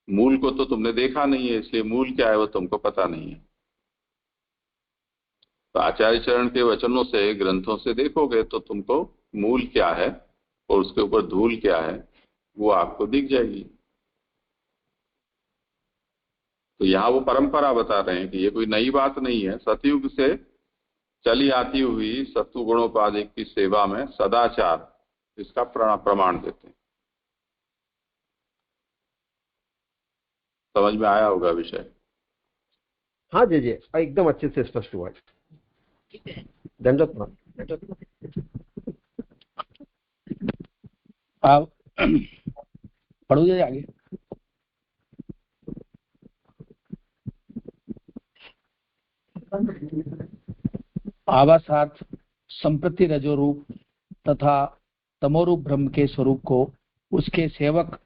मूल को तो तुमने देखा नहीं है, इसलिए मूल क्या है वो तुमको पता नहीं है। तो आचार्य चरण के वचनों से, ग्रंथों से देखोगे तो तुमको मूल क्या है और उसके ऊपर धूल क्या है वो आपको दिख जाएगी। तो यहाँ वो परंपरा बता रहे हैं कि ये कोई नई बात नहीं है, सतयुग से चली आती हुई सत्व गुणोपाधिक की सेवा में सदाचार, इसका प्रमाण देते हैं। समझ में आया होगा विषय? हाँ जी जी, एकदम अच्छे से स्पष्ट हुआ। दंडवत आप पढ़ो जी आगे। आवासार्थ संप्रति रजोरूप तथा तमोरूप ब्रह्म के स्वरूप को उसके सेवक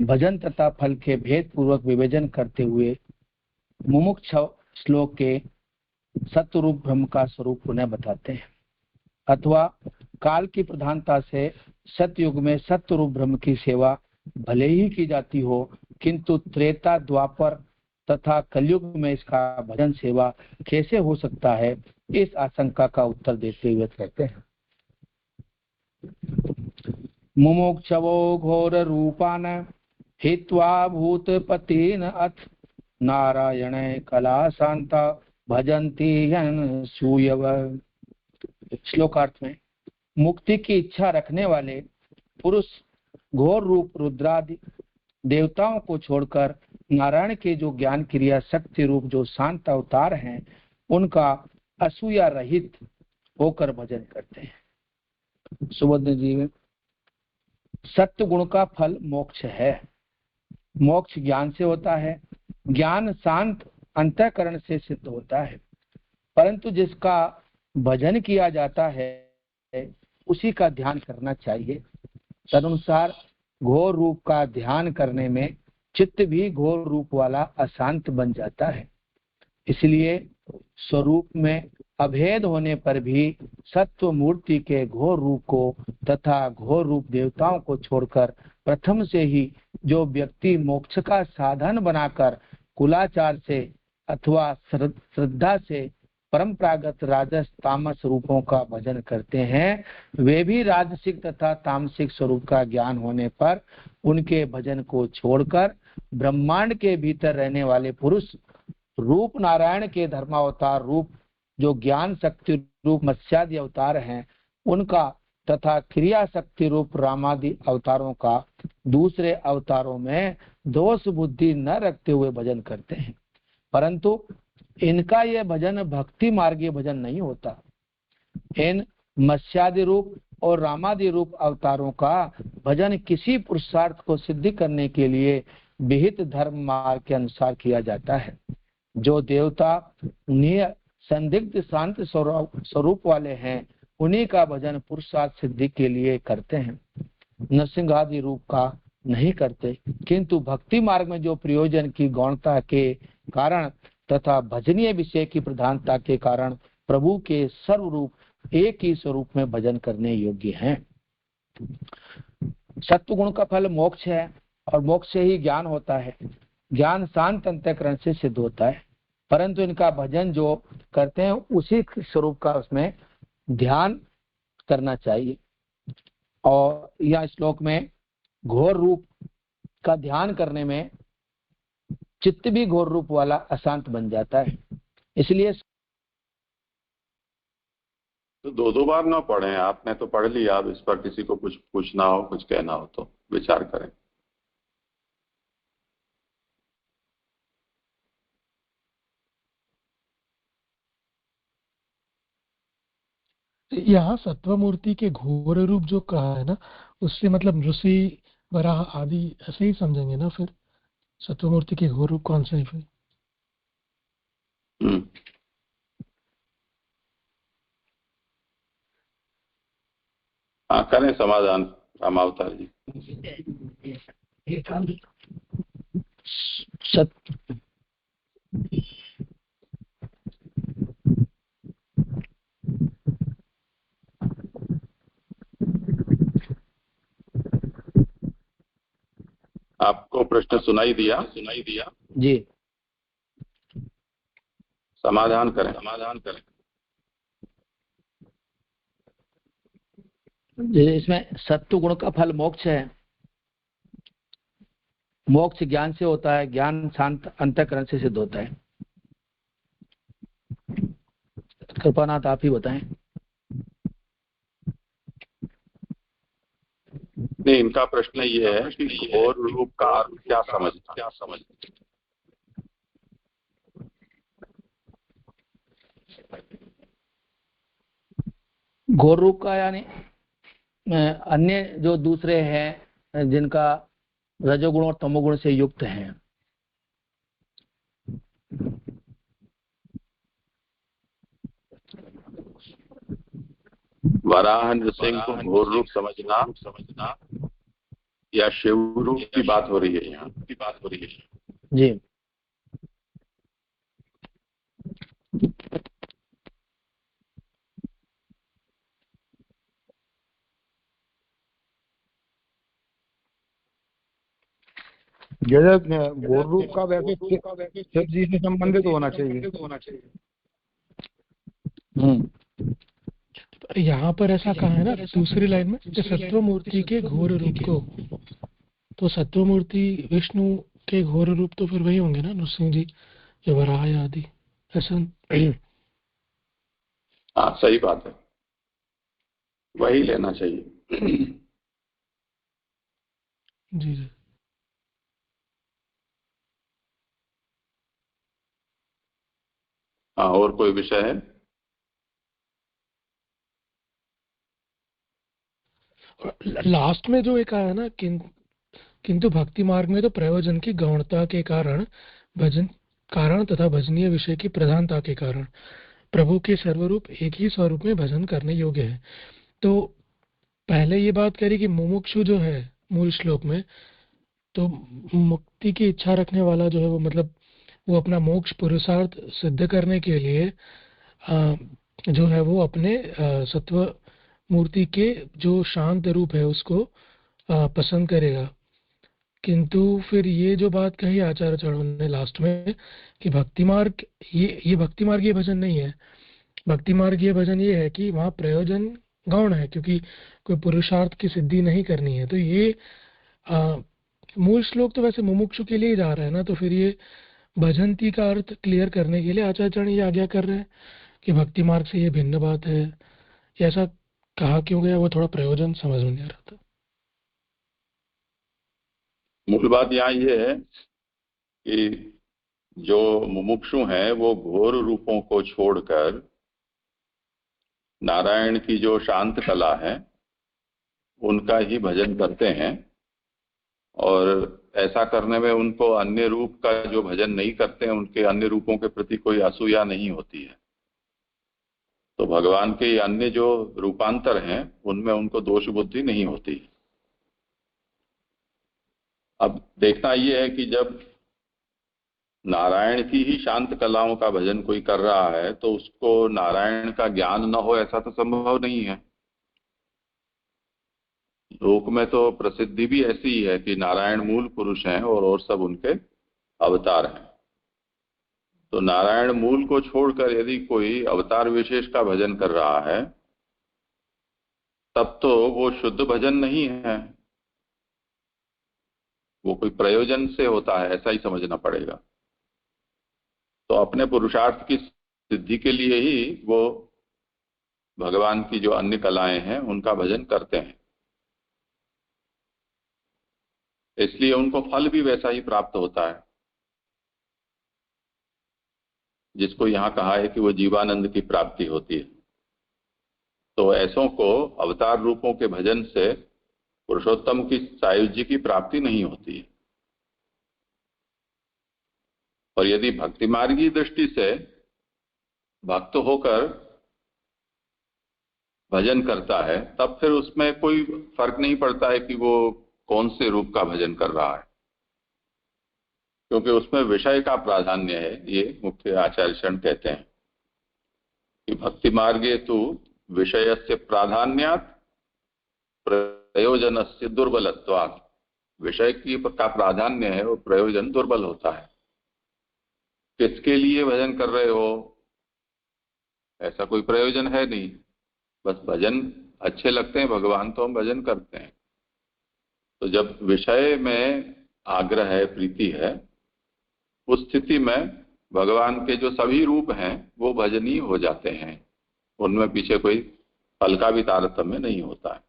भजन तथा फल के भेद पूर्वक विवेचन करते हुए मुमुक्ष श्लोक के सत्वरूप ब्रह्म का स्वरूप पुनः बताते हैं, अथवा काल की प्रधानता से सतयुग में सत्वरूप ब्रह्म की सेवा भले ही की जाती हो, किंतु त्रेता द्वापर तथा कलयुग में इसका भजन सेवा कैसे हो सकता है, इस आशंका का उत्तर देते हुए कहते हैं, मुमुक्षवो घोर रूपान हित्वा भूतपतिन अथ नारायण कला शांता भजन्ति यन सूयव। श्लोकार्थ में, मुक्ति की इच्छा रखने वाले पुरुष घोर रूप रुद्रादि देवताओं को छोड़कर नारायण के जो ज्ञान क्रिया शक्ति रूप जो शांत अवतार हैं उनका असूया रहित होकर भजन करते हैं। सुबोध जी, सत्य गुण का फल मोक्ष है। मोक्ष ज्ञान से होता है, ज्ञान शांत अंतःकरण से सिद्ध होता है, परंतु जिसका भजन किया जाता है उसी का ध्यान करना चाहिए। तदनुसार घोर रूप का ध्यान करने में चित्त भी घोर रूप वाला अशांत बन जाता है। इसलिए स्वरूप में अभेद होने पर भी सत्व मूर्ति के घोर रूप को तथा घोर रूप देवताओं को छोड़कर प्रथम से ही जो व्यक्ति मोक्ष का साधन बनाकर कुलाचार से अथवा श्रद्धा से परंपरागत राजस तामस रूपों का भजन करते हैं, वे भी राजसिक तथा तामसिक स्वरूप का ज्ञान होने पर उनके भजन को छोड़कर ब्रह्मांड के भीतर रहने वाले पुरुष रूप नारायण के धर्मावतार रूप जो ज्ञान शक्ति रूप मत्स्यादि अवतार हैं उनका तथा क्रिया शक्ति रूप रामादि अवतारों का दूसरे अवतारों में दोष बुद्धि न रखते हुए भजन करते हैं। परंतु इनका यह भजन भक्ति मार्गीय भजन नहीं होता। इन मत्स्यादि रूप और रामादि रूप अवतारों का भजन किसी पुरुषार्थ को सिद्धि करने के लिए विहित धर्म मार्ग के अनुसार किया जाता है। जो देवता संदिग्ध शांत स्वरूप वाले हैं उन्हीं का भजन पुरुषार्थ सिद्धि के लिए करते हैं, नरसिंह आदि रूप का नहीं करते। किंतु भक्ति मार्ग में जो प्रयोजन की गौणता के कारण तथा भजनीय विषय की प्रधानता के कारण प्रभु के सर्वरूप एक ही स्वरूप में भजन करने योग्य हैं। सत्व गुण का फल मोक्ष है और मोक्ष से ही ज्ञान होता है। ज्ञान शांत अंतःकरण से सिद्ध होता है, परंतु इनका भजन जो करते हैं उसी स्वरूप का उसमें ध्यान करना चाहिए। और यह श्लोक में घोर रूप का ध्यान करने में चित्त भी घोर रूप वाला अशांत बन जाता है। इसलिए तो दो बार ना पढ़ें, आपने तो पढ़ लिया, अब इस पर किसी को कुछ पूछना हो कुछ कहना हो तो विचार करें। यहाँ सत्व मूर्ति के घोर रूप जो कहा है ना, उससे मतलब ऋषि वराह आदि ऐसे ही समझेंगे ना। फिर सत्व मूर्ति के घोर रूप कौन सा है फिर? हाँ, करें समाधान रामावतार जी। सत्य आपको प्रश्न सुनाई दिया? जी। समाधान करें। इसमें सत्व गुण का फल मोक्ष है। मोक्ष ज्ञान से होता है, ज्ञान शांत अंतःकरण से सिद्ध होता है। कृपानाथ आप ही बताएं। नहीं, इनका प्रश्न ये है कि घोर रूप का अर्थ क्या समझना। घोर रूप का यानी अन्य जो दूसरे हैं जिनका रजोगुण और तमोगुण से युक्त हैं। वराह नृसिंह को घोर रूप समझना या शिव रूप की बात हो रही है यहाँ? जी। जैसे घोर रूप का वैसे शिव जी से संबंधित होना चाहिए। यहाँ पर ऐसा कहा है ना दूसरी लाइन में कि सत्व मूर्ति के घोर रूप को, तो सत्व मूर्ति विष्णु के घोर रूप तो फिर वही होंगे ना, नृसिंह जी या वराह आदि, ऐसा? हाँ, सही बात है, वही लेना चाहिए। जी जी। हाँ, और कोई विषय है? लास्ट में जो एक आया ना, किंतु भक्ति मार्ग में तो प्रयोजन की गौणता के कारण तथा भजनीय विषय की प्रधानता के कारण प्रभु के सर्वरूप एक ही स्वरूप में भजन करने योग्य है। तो पहले ये बात करी कि मुमुक्षु जो है मूल श्लोक में, तो मुक्ति की इच्छा रखने वाला जो है वो मतलब वो अपना मोक्ष पुरुषार्थ सिद्ध करने के लिए जो है वो अपने सत्व मूर्ति के जो शांत रूप है उसको पसंद करेगा। किंतु फिर ये जो बात कही आचार्य चरण ने लास्ट में कि भक्ति मार्ग ये भक्ति मार्ग ये भजन नहीं है। भक्ति मार्ग ये भजन ये है कि वहाँ प्रयोजन गौण है, क्योंकि कोई पुरुषार्थ की सिद्धि नहीं करनी है। तो ये मूल श्लोक तो वैसे मुमुक्षु के लिए ही जा रहा है ना, तो फिर ये भजंती का अर्थ क्लियर करने के लिए आचार्य चरण ये आज्ञा कर रहे हैं कि भक्ति मार्ग से ये भिन्न बात है। ऐसा कहा क्यों गया वो थोड़ा प्रयोजन समझ में नहीं आ रहा था। मूल बात यहाँ ये है कि जो मुमुक्षु हैं वो घोर रूपों को छोड़कर नारायण की जो शांत कला है उनका ही भजन करते हैं, और ऐसा करने में उनको अन्य रूप का जो भजन नहीं करते हैं उनके अन्य रूपों के प्रति कोई असूया नहीं होती है। तो भगवान के अन्य जो रूपांतर हैं उनमें उनको दोष बुद्धि नहीं होती। अब देखना ये है कि जब नारायण की ही शांत कलाओं का भजन कोई कर रहा है तो उसको नारायण का ज्ञान न हो, ऐसा तो संभव नहीं है। लोक में तो प्रसिद्धि भी ऐसी ही है कि नारायण मूल पुरुष हैं और सब उनके अवतार हैं। तो नारायण मूल को छोड़कर यदि कोई अवतार विशेष का भजन कर रहा है तब तो वो शुद्ध भजन नहीं है, वो कोई प्रयोजन से होता है, ऐसा ही समझना पड़ेगा। तो अपने पुरुषार्थ की सिद्धि के लिए ही वो भगवान की जो अन्य कलाएं हैं उनका भजन करते हैं, इसलिए उनको फल भी वैसा ही प्राप्त होता है जिसको यहाँ कहा है कि वो जीवानंद की प्राप्ति होती है। तो ऐसों को अवतार रूपों के भजन से पुरुषोत्तम की सायुज्य की प्राप्ति नहीं होती है। और यदि भक्ति मार्गी दृष्टि से भक्त होकर भजन करता है तब फिर उसमें कोई फर्क नहीं पड़ता है कि वो कौन से रूप का भजन कर रहा है, क्योंकि उसमें विषय का प्राधान्य है। ये मुख्य आचार्य शरण कहते हैं कि भक्ति मार्गे तो विषयस्य प्राधान्यात् प्रयोजनस्य दुर्बलत्वात्। विषय का प्राधान्य है और प्रयोजन दुर्बल होता है। किसके लिए भजन कर रहे हो ऐसा कोई प्रयोजन है नहीं, बस भजन अच्छे लगते हैं भगवान तो हम भजन करते हैं। तो जब विषय में आग्रह है, प्रीति है, उस स्थिति में भगवान के जो सभी रूप हैं वो भजनीय हो जाते हैं, उनमें पीछे कोई फल का भी तारतम्य नहीं होता है।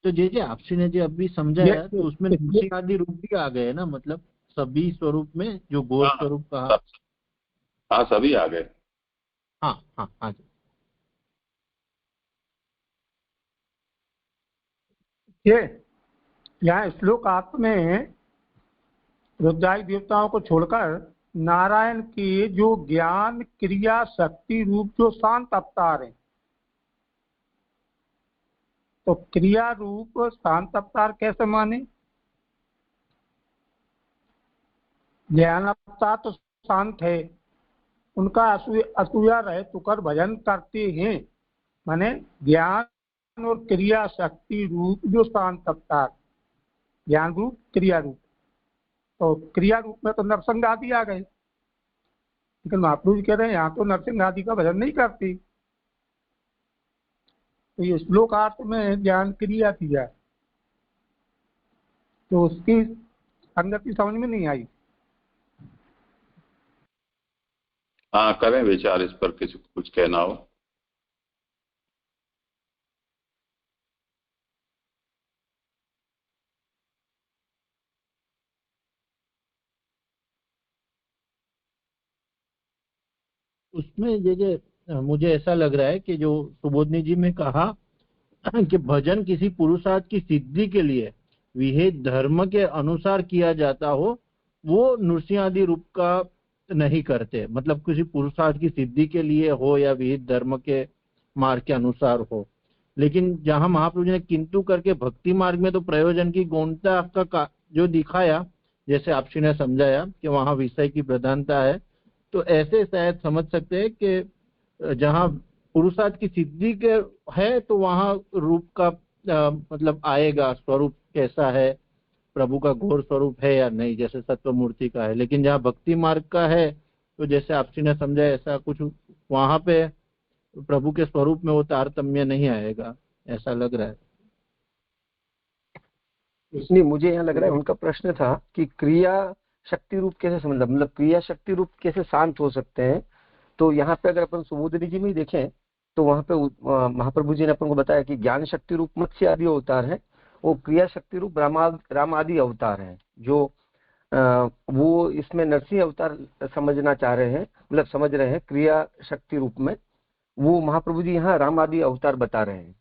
तो जे आपसी ने जो अभी समझाया तो उसमें नृसिंह आदि रूप भी आ गए ना, मतलब सभी स्वरूप में जो गौर स्वरूप कहा। हाँ सभी आ गए। हाँ हाँ हाँ ये यहाँ श्लोक आत्म में रुद्रादि देवताओं को छोड़कर नारायण के जो ज्ञान क्रिया शक्ति रूप जो शांत अवतार है, तो क्रिया रूप शांत अवतार कैसे माने? ज्ञान अवतार तो शांत है, उनका असूया रहे तो कर भजन करते हैं, माने ज्ञान और क्रिया शक्ति रूप जो शांत अवतार, ज्ञान रूप क्रिया रूप। तो क्रिया रूप में तो नरसिंह आदि आ गए, लेकिन महाप्रभु जी कह रहे हैं यहाँ तो नरसिंह आदि का भजन नहीं करती। तो ये श्लोकार्थ में ज्ञान क्रिया किया तो उसकी संगति समझ में नहीं आई। हाँ करें विचार इस पर, किसी को कुछ कहना हो। उसमें ये मुझे ऐसा लग रहा है कि जो सुबोधनी जी में कहा कि भजन किसी पुरुषार्थ की सिद्धि के लिए विहित धर्म के अनुसार किया जाता हो, वो नृसिंह आदि रूप का नहीं करते। मतलब किसी पुरुषार्थ की सिद्धि के लिए हो या विहित धर्म के मार्ग के अनुसार हो। लेकिन जहां महाप्रभु जी ने किंतु करके भक्ति मार्ग में तो प्रयोजन की गौणता का जो दिखाया, जैसे आपसी ने समझाया कि वहां विषय की प्रधानता है, तो ऐसे शायद समझ सकते हैं कि जहां पुरुषार्थ की सिद्धि के है तो वहां रूप का मतलब आएगा, स्वरूप कैसा है, प्रभु का घोर स्वरूप है या नहीं, जैसे सत्व मूर्ति का है। लेकिन जहाँ भक्ति मार्ग का है तो जैसे आपसी ने समझा ऐसा कुछ वहां पे प्रभु के स्वरूप में वो तारतम्य नहीं आएगा, ऐसा लग रहा है। नहीं, मुझे यहाँ लग रहा है उनका प्रश्न था कि क्रिया शक्ति रूप कैसे समझना, मतलब क्रिया शक्ति रूप कैसे शांत हो सकते हैं। तो यहाँ पे अगर अपन सुबोधनी जी में देखें तो वहां पे महाप्रभु जी ने अपन को बताया कि ज्ञान शक्ति रूप मत्स्य आदि अवतार है, वो क्रिया शक्ति रूप राम आदि अवतार है। जो वो इसमें नरसिंह अवतार समझना चाह रहे हैं, मतलब समझ रहे हैं क्रिया शक्ति रूप में, वो महाप्रभु जी यहाँ राम आदि अवतार बता रहे हैं।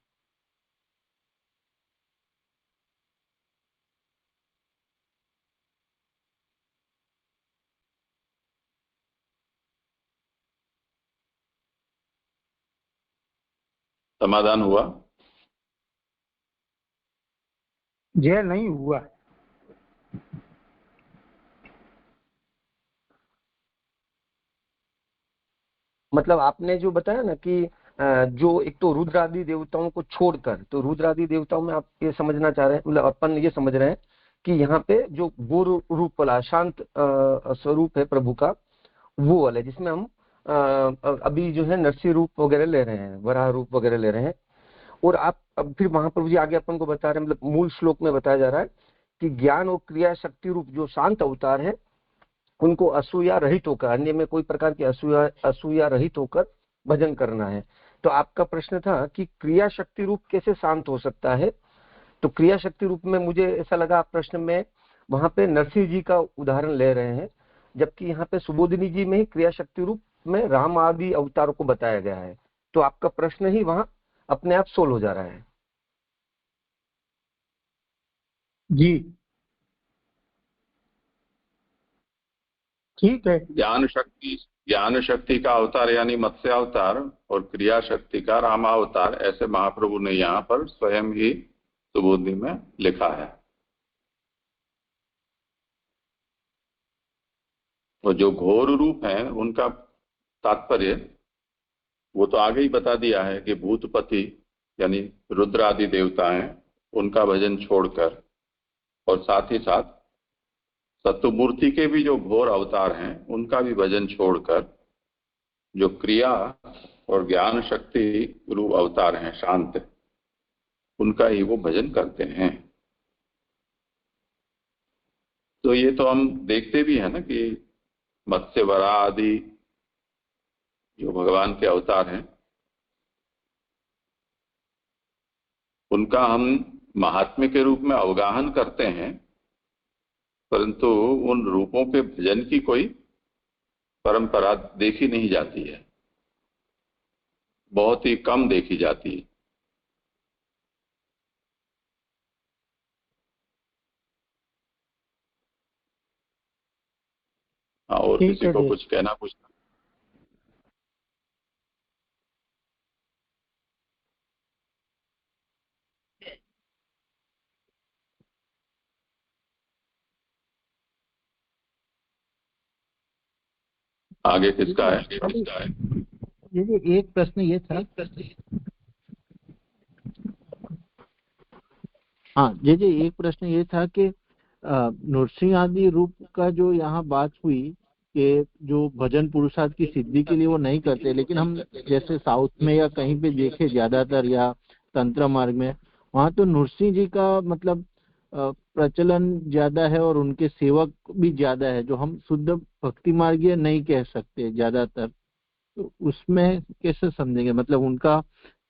समाधान हुआ? जय नहीं हुआ। मतलब आपने जो बताया ना कि जो एक तो रुद्र आदि देवताओं को छोड़कर, तो रुद्र आदि देवताओं में आप ये समझना चाह रहे हैं, मतलब अपन ये समझ रहे हैं कि यहाँ पे जो गुरु रूप वाला शांत स्वरूप है प्रभु का, वो वाला जिसमें हम अभी जो है नरसिंह रूप वगैरह ले रहे हैं, वराह रूप वगैरह ले रहे हैं। और आप अब फिर महाप्रभु जी आगे अपन को बता रहे हैं, मतलब मूल श्लोक में बताया जा रहा है कि ज्ञान और क्रिया शक्ति रूप जो शांत अवतार है उनको असूया रहित होकर, अन्य में कोई प्रकार की असूया रहित होकर भजन करना है। तो आपका प्रश्न था कि क्रिया शक्ति रूप कैसे शांत हो सकता है। तो क्रिया शक्ति रूप में मुझे ऐसा लगा आप प्रश्न में वहां पे नरसिंह जी का उदाहरण ले रहे हैं, जबकि यहाँ पे सुबोधिनी जी में ही क्रिया शक्ति रूप में राम आदि अवतारों को बताया गया है। तो आपका प्रश्न ही वहां अपने आप सोल्व हो जा रहा है। जी ठीक है। ज्ञान शक्ति का अवतार यानी मत्स्य अवतार और क्रिया शक्ति का रामावतार, ऐसे महाप्रभु ने यहाँ पर स्वयं ही सुबोधि में लिखा है। और जो घोर रूप है उनका तात्पर्य वो तो आगे ही बता दिया है कि भूतपति यानी रुद्र आदि देवता हैं, उनका भजन छोड़कर, और साथ ही साथ सत्वमूर्ति के भी जो घोर अवतार हैं उनका भी भजन छोड़कर जो क्रिया और ज्ञान शक्ति रूप अवतार हैं शांत, उनका ही वो भजन करते हैं। तो ये तो हम देखते भी हैं ना कि मत्स्य वरा आदि जो भगवान के अवतार हैं उनका हम महात्म्य के रूप में अवगाहन करते हैं, परंतु उन रूपों के भजन की कोई परंपरा देखी नहीं जाती है, बहुत ही कम देखी जाती है। हाँ, और किसी को कुछ कहना पूछना? आगे किसका है? एक प्रश्न ये था, हाँ जी एक प्रश्न ये था कि नृसिंह आदि रूप का जो यहाँ बात हुई कि जो भजन पुरुषार्थ की सिद्धि के लिए वो नहीं करते, लेकिन हम जैसे साउथ में या कहीं पे देखे ज्यादातर या तंत्र मार्ग में, वहाँ तो नृसिंह जी का मतलब प्रचलन ज्यादा है और उनके सेवक भी ज्यादा है, जो हम शुद्ध भक्ति मार्गीय नहीं कह सकते ज्यादातर। तो उसमें कैसे समझेंगे, मतलब उनका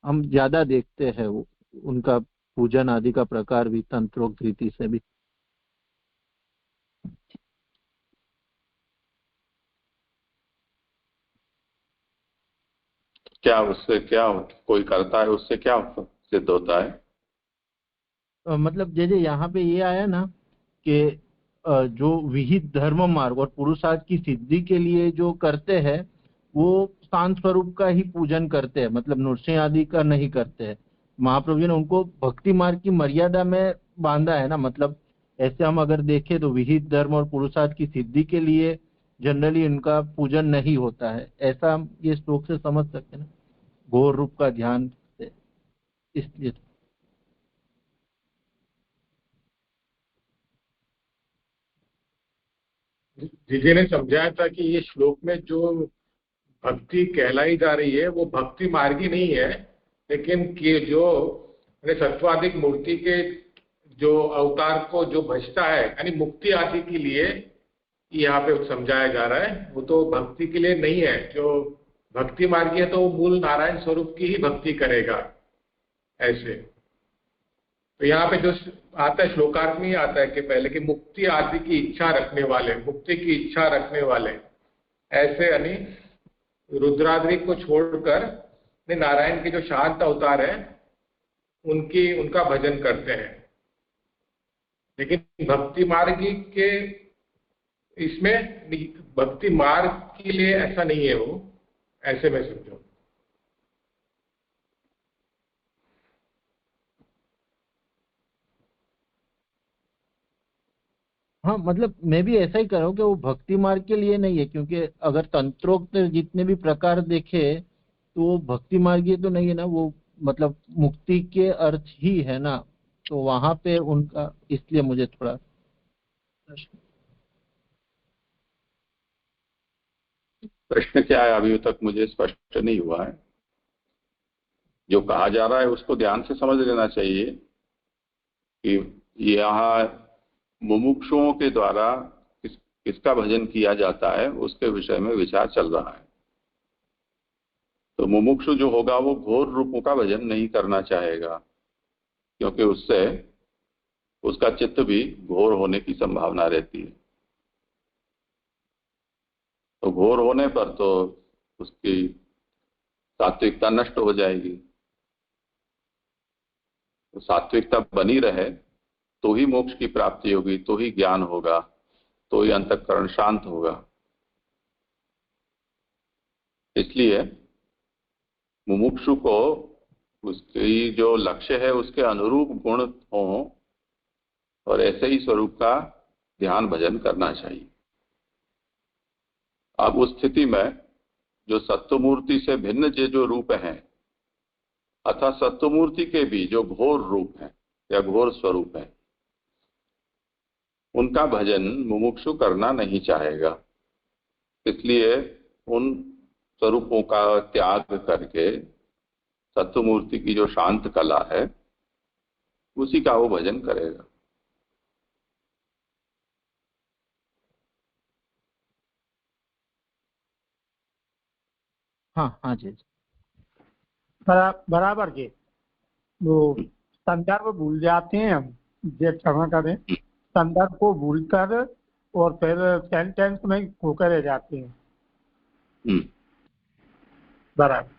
हम ज्यादा देखते हैं, वो उनका पूजन आदि का प्रकार भी तंत्रोक्त रीति से भी। क्या उससे क्या कोई करता है, उससे क्या सिद्ध होता है? मतलब जैसे यहाँ पे ये आया ना कि जो विहित धर्म मार्ग और पुरुषार्थ की सिद्धि के लिए जो करते हैं वो शांत स्वरूप का ही पूजन करते हैं, मतलब नृसिंह आदि का नहीं करते हैं। महाप्रभु जी ने उनको भक्ति मार्ग की मर्यादा में बांधा है ना, मतलब ऐसे हम अगर देखें तो विहित धर्म और पुरुषार्थ की सिद्धि के लिए जनरली इनका पूजन नहीं होता है, ऐसा हम ये श्लोक से समझ सकते हैं ना, घोर रूप का ध्यान से, इसलिए। जी ने समझाया था कि ये श्लोक में जो भक्ति कहलाई जा रही है वो भक्ति मार्गी नहीं है, लेकिन कि जो सत्वाधिक मूर्ति के जो अवतार को जो भजता है यानी मुक्ति आदि के लिए यहाँ पे समझाया जा रहा है, वो तो भक्ति के लिए नहीं है। जो भक्ति मार्गी है तो वो मूल नारायण स्वरूप की ही भक्ति करेगा ऐसे। तो यहाँ पे जो आता है श्लोकार्थ में आता है कि पहले कि मुक्ति आदि की इच्छा रखने वाले, मुक्ति की इच्छा रखने वाले, ऐसे यानी रुद्राद्रि को छोड़कर नारायण के जो शांत अवतार है उनका भजन करते हैं। लेकिन भक्ति मार्ग के इसमें भक्ति मार्ग के लिए ऐसा नहीं है, वो ऐसे में समझो। हाँ, मतलब मैं भी ऐसा ही कर रहा हूँ कि वो भक्ति मार्ग के लिए नहीं है, क्योंकि अगर तंत्रोक्त जितने भी प्रकार देखे तो वो भक्ति मार्गीय तो नहीं है ना, वो मतलब मुक्ति के अर्थ ही है ना, तो वहां पे उनका, इसलिए मुझे थोड़ा प्रश्न क्या है अभी तक मुझे स्पष्ट नहीं हुआ है। जो कहा जा रहा है उसको ध्यान से समझ लेना चाहिए कि यहाँ मुमुक्षुओं के द्वारा किसका भजन किया जाता है उसके विषय में विचार चल रहा है। तो मुमुक्षु जो होगा वो घोर रूपों का भजन नहीं करना चाहेगा, क्योंकि उससे उसका चित्त भी घोर होने की संभावना रहती है। तो घोर होने पर तो उसकी सात्विकता नष्ट हो जाएगी। तो सात्विकता बनी रहे तो ही मोक्ष की प्राप्ति होगी, तो ही ज्ञान होगा, तो ही अंतःकरण शांत होगा। इसलिए मुमुक्षु को उसकी जो लक्ष्य है उसके अनुरूप गुण हो और ऐसे ही स्वरूप का ध्यान भजन करना चाहिए। अब उस स्थिति में जो सत्वमूर्ति से भिन्न जो रूप हैं अथवा सत्वमूर्ति के भी जो घोर रूप हैं या घोर स्वरूप हैं, उनका भजन मुमुक्षु करना नहीं चाहेगा। इसलिए उन स्वरूपों का त्याग करके सत्वमूर्ति की जो शांत कला है उसी का वो भजन करेगा। हाँ हाँ जी, बराबर जी। वो संदर्भ भूल जाते हैं हम, ये क्षमा करें, संदर्भ को भूलकर और फिर सेंटेंस में होकर रह जाते हैं। बराबर।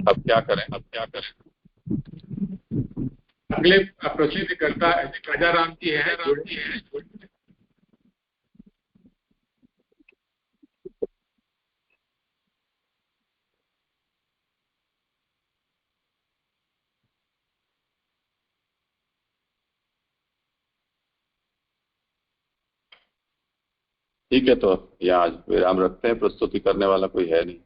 अब क्या करें? अगले प्रसिद्ध करता राजाराम जी है। ठीक है, तो यहाँ आज विराम रखते हैं। प्रस्तुति करने वाला कोई है नहीं।